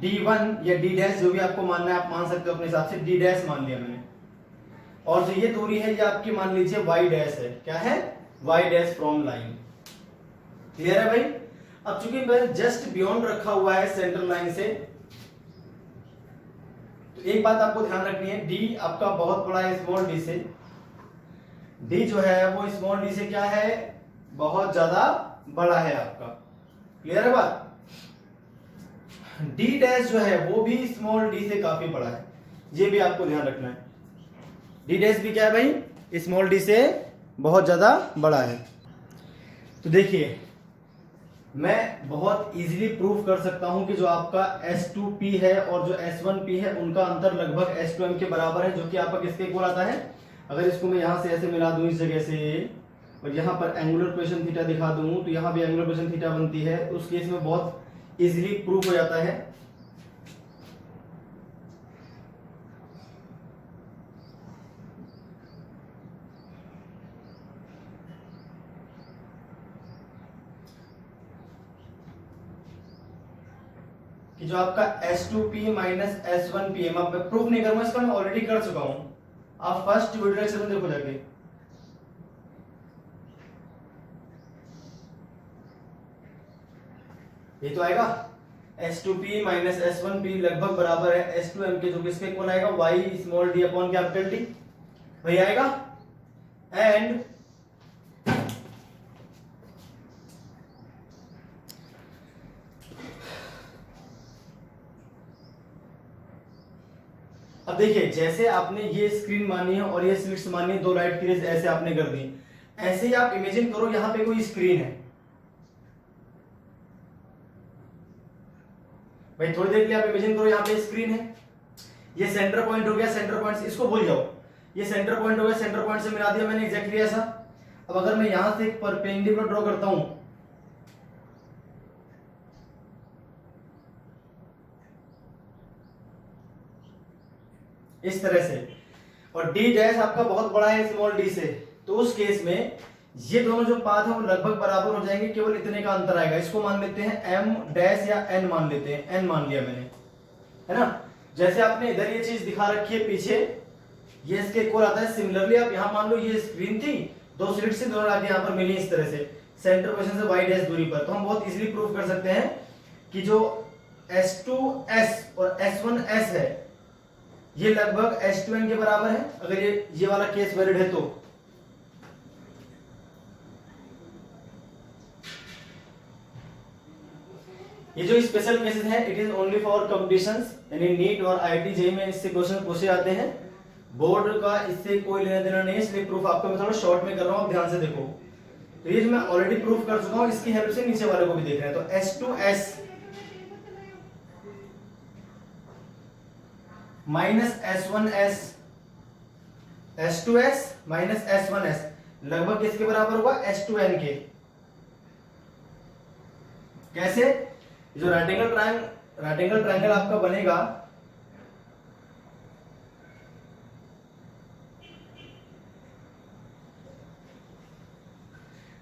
D1 या D डैश, जो भी आपको मानना है आप मान सकते हो अपने हिसाब से, D डैश मान लिया मैंने। और जो ये दूरी है ये आपकी मान लीजिए Y डैश है, क्या है Y dash from line. Clear है भाई? अब चूंकि मैं जस्ट बियॉन्ड रखा हुआ है सेंटर लाइन से, तो एक बात आपको ध्यान रखनी है, D आपका बहुत बड़ा है स्मॉल डी से, D जो है वो स्मॉल डी से क्या है, बहुत ज्यादा बड़ा है आपका। क्लियर है बात? D डैश जो है वो भी स्मॉल डी से काफी बड़ा है, ये भी आपको ध्यान रखना है। D डैश भी क्या है भाई, स्मॉल डी से बहुत ज्यादा बड़ा है। तो देखिए मैं बहुत इजीली प्रूफ कर सकता हूं कि जो आपका S2P है और जो S1P है उनका अंतर लगभग S2M के बराबर है, जो कि आपका किसके इक्वल आता है। अगर इसको मैं यहां से ऐसे मिला दूं इस जगह से और यहां पर एंगुलर पोजीशन थीटा दिखा दूं तो यहां भी एंगुलर पोजीशन थीटा बनती है, उस केस में बहुत इजीली प्रूफ हो जाता है। कि जो आपका S2P माइनस S1P है, मैं प्रूफ नहीं करूंगा इसका, मैं ऑलरेडी कर चुका हूं, आप फर्स्ट वीडियो लेक्चर में देखो जाके। ये तो आएगा S2P माइनस S1P लगभग बराबर है S2M के, जो किसके इक्वल आएगा, Y small d upon capital D, वही आएगा। एंड अब देखिए जैसे आपने ये स्क्रीन मानी है और ये स्लिट्स मानी है, दो लाइट की रेज ऐसे आपने कर दी, ऐसे ही आप इमेजिन करो यहां पे कोई स्क्रीन है भाई, थोड़ी देर के लिए आप इमेजिन करो यहाँ पे स्क्रीन है, ये सेंटर पॉइंट हो गया, सेंटर पॉइंट से इसको भूल जाओ, ये सेंटर पॉइंट हो गया, सेंटर पॉइंट से मिला दिया मैंने एग्जैक्टली ऐसा। अब अगर मैं यहां से एक परपेंडिकुलर ड्रॉ करता हूं, इस तरह से, और D डैश आपका बहुत बड़ा है स्मॉल d से, तो उस केस में ये दोनों जो पाथ है वो लगभग बराबर हो जाएंगे, केवल इतने का अंतर आएगा। इसको मान लेते हैं M डैश या N मान लेते हैं, N मान लिया मैंने, है ना। जैसे आपने इधर ये चीज दिखा रखी है पीछे, ये इसके इक्वल आता है। सिमिलरली आप यहां मान लो ये स्क्रीन थी, दो स्लिट से दोनों आके यहां पर मिली इस तरह से सेंटर पोजीशन से Y डैश दूरी पर, तो हम बहुत इजीली प्रूव कर सकते हैं कि जो S2S और S1S है ये लगभग S2N के बराबर है, अगर ये वाला केस वैलिड है तो। ये जो स्पेशल केसेस है it is only for competitions, यानी नीट और IIT जेईई में इससे क्वेश्चन पूछे जाते हैं, बोर्ड का इससे कोई लेना देना नहीं है, इसलिए प्रूफ आपको मैं थोड़ा शॉर्ट में कर रहा हूं, ध्यान से देखो। तो ये जो मैं ऑलरेडी प्रूफ कर चुका हूं, इसकी हेल्प से नीचे वाले को भी देख रहे हैं। तो S2S minus S1S, S2S minus S1S लगभग किसके बराबर होगा, S2N के। कैसे? जो राइट एंगल ट्रायंगल आपका बनेगा,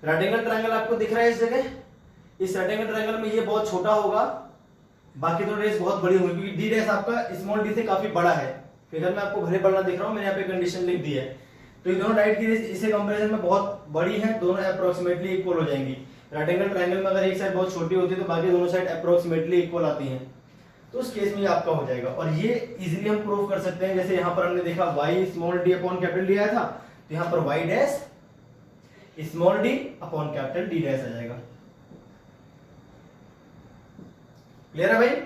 राइट एंगल ट्रायंगल आपको दिख रहा है इस जगह, इस राइट एंगल ट्रायंगल में ये बहुत छोटा होगा, बाकी दोनों रेस बहुत बड़ी होगी, क्योंकि D डैश आपका स्मॉल d से काफी बड़ा है। फिगर में आपको भले बड़ा दिख रहा हूं, मैंने यहाँ पे कंडीशन लिख दी है। तो ये दोनों राइट की रेस इसे कंपैरिजन में बहुत बड़ी है, दोनों अप्रोक्सीमेटली इक्वल हो जाएंगी। राइट एंगल ट्रायंगल में अगर एक साइड बहुत छोटी होती है तो बाकी दोनों साइड अप्रोक्सीमेटली इक्वल आती हैं, तो उस केस में ये आपका हो जाएगा। और ये इजीली हम प्रूव कर सकते हैं, जैसे यहाँ पर हमने देखा Y small d upon capital D आया था, तो यहाँ पर Y dash small d upon capital D dash आ जाएगा। क्लियर है भाई?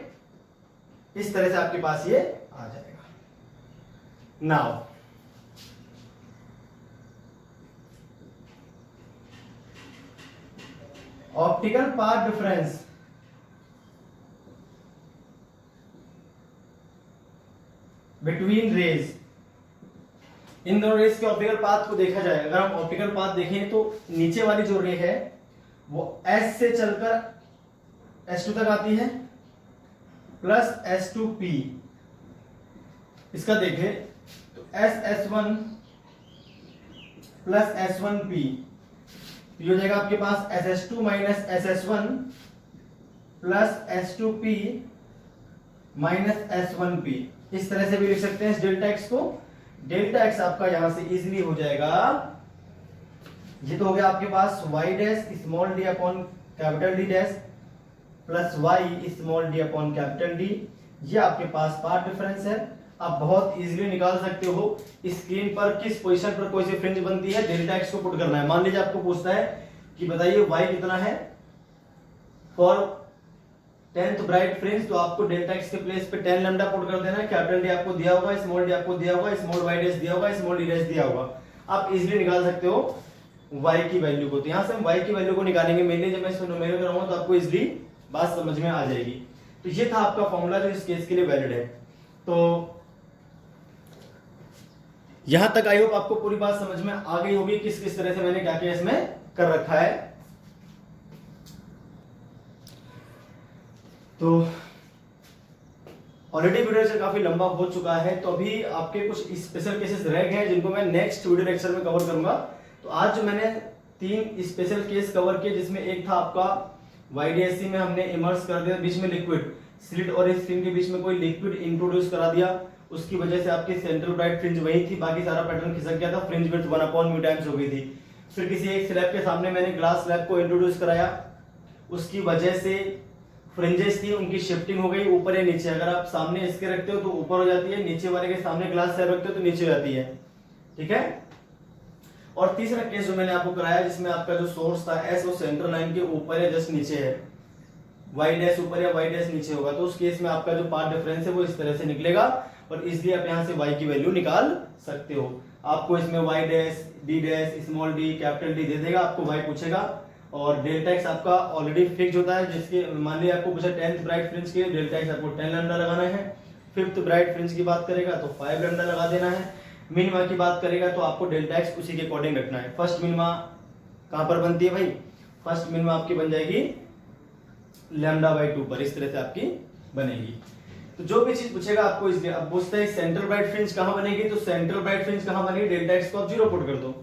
इस तरह से आपके पास ये आ जाएगा। Now optical path difference between rays, इन दोनों रेज के ऑप्टिकल पाथ को देखा जाए, अगर हम ऑप्टिकल पाथ देखें तो नीचे वाली जो रे है वो S से चलकर S2 तक आती है प्लस S2P, इसका देखें तो SS1 प्लस S1P, ये हो जाएगा आपके पास SS2 minus SS1 plus S2P minus S1P। इस तरह से भी लिख सकते हैं इस डेल्टा एक्स को। डेल्टा एक्स आपका यहां से इजीली हो जाएगा, ये तो हो गया आपके पास y dash small d upon capital D dash plus y small d upon capital D, ये आपके पास पाथ डिफरेंस है। आप बहुत इजीली निकाल सकते हो स्क्रीन पर किस पोजीशन पर कोई सी फ्रिंज बनती है, डेल्टा एक्स को पुट करना है। मान लीजिए आपको पूछता है कि बताइए y कितना है फॉर 10th ब्राइट फ्रिंज, तो आपको डेल्टा एक्स के प्लेस पे 10 लैम्डा पुट कर देना है। कैपिटल डी आपको दिया होगा, स्मॉल डी आपको दिया होगा, स्मॉल y डैश दिया होगा, स्मॉल d डैश दिया होगा। आप इजीली निकाल सकते हो y की वैल्यू को। तो यहां से हम y की वैल्यू को निकालेंगे, मेनली जब मैं इसको न्यूमेरिकल कराऊंगा तो आपको इजीली बात समझ में आ जाएगी। तो ये था आपका फॉर्मूला जो इस केस के लिए वैलिड है। तो यहां तक आई होप आपको पूरी बात समझ में आ गई होगी किस किस तरह से मैंने क्या क्या इसमें कर रखा है। तो ऑलरेडी वीडियो लेक्चर काफी लंबा हो चुका है, तो अभी आपके कुछ स्पेशल केसेस रह गए हैं जिनको मैं नेक्स्ट वीडियो लेक्चर में कवर करूंगा। तो आज जो मैंने 3 स्पेशल केस कवर किए, जिसमें एक था आपका YDSC में हमने इमर्स कर दिया, बीच में लिक्विड, स्लिट और स्क्रीन के बीच में कोई लिक्विड इंट्रोड्यूस करा दिया, उसकी वजह से आपकी सेंट्रल ब्राइट फ्रिंज वही थी, बाकी सारा पैटर्न खिसक गया था, फ्रिंज विड्थ 1/μ टाइम्स हो गई थी। फिर किसी एक स्लैब के सामने मैंने ग्लास स्लैब को इंट्रोड्यूस कराया, उसकी वजह से फ्रिंजेस थी उनकी शिफ्टिंग हो गई ऊपर या नीचे। अगर आप सामने इसके रखते हो तो ऊपर हो जाती है, नीचे वाले के सामने ग्लास स्लैब रखते हो तो नीचे हो जाती है, ठीक है। और तीसरा केस जो मैंने आपको कराया जिसमें आपका जो सोर्स था S वो सेंट्रल लाइन के ऊपर या जस्ट नीचे है, y डैश ऊपर या y डैश नीचे होगा, तो उस केस में आपका जो पाथ डिफरेंस है वो इस तरह से निकलेगा और इसलिए आप यहां से y की वैल्यू निकाल सकते हो। आपको इसमें y dash d dash small d capital D दे देगा, आपको y पूछेगा और डेल्टा एक्स आपका ऑलरेडी फिक्स होता है, जिसके मान लिया आपको पूछा 10th ब्राइट फ्रिंज के डेल्टा एक्स आपको 10 लैम्डा लगाना है। 5th ब्राइट फ्रिंज की बात करेगा तो 5 लैम्डा लगा देना है। मिनिमा की बात करेगा तो आपको डेल्टा एक्स उसी के अकॉर्डिंग रखना है। फर्स्ट मिनिमा कहां पर बनती है भाई, फर्स्ट मिनिमा आपकी बन जाएगी λ/2 पर, इस तरह से आपकी बनेगी। तो जो भी चीज पूछेगा आपको इसलिए, अब पूछता है सेंट्रल ब्राइट फ्रिंज कहां बनेगी, तो सेंट्रल ब्राइट फ्रिंज कहां बनेगी, डेल्टा एक्स को आप 0 पुट कर दो।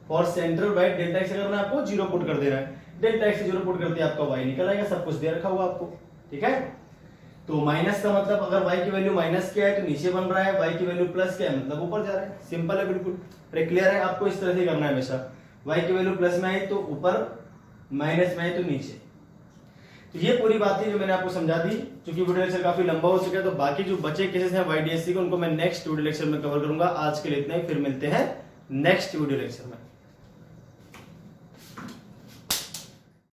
For central bright delta x करना है आपको 0 पुट कर देना है, डेल्टा एक्स 0 पुट करते आपका y निकल आएगा, सब कुछ दे रखा हुआ आपको, ठीक है। तो माइनस का मतलब अगर y की वैल्यू माइनस क्या है तो नीचे बन रहा है, y की वैल्यू प्लस क्या है मतलब ऊपर जा रहा है, सिंपल है बिल्कुल, क्लियर है। आपको इस तरह से करना है हमेशा, y की वैल्यू प्लस में आई तो ऊपर, माइनस में आई तो नीचे। तो ये पूरी बात थी जो मैंने आपको समझा दी। क्योंकि वीडियो लेक्चर काफी लंबा हो चुका है तो बाकी जो बचे केसेस हैं YDSC के उनको मैं नेक्स्ट वीडियो लेक्चर में कवर करूंगा। आज के लिए इतना ही, फिर मिलते हैं नेक्स्ट वीडियो लेक्चर में।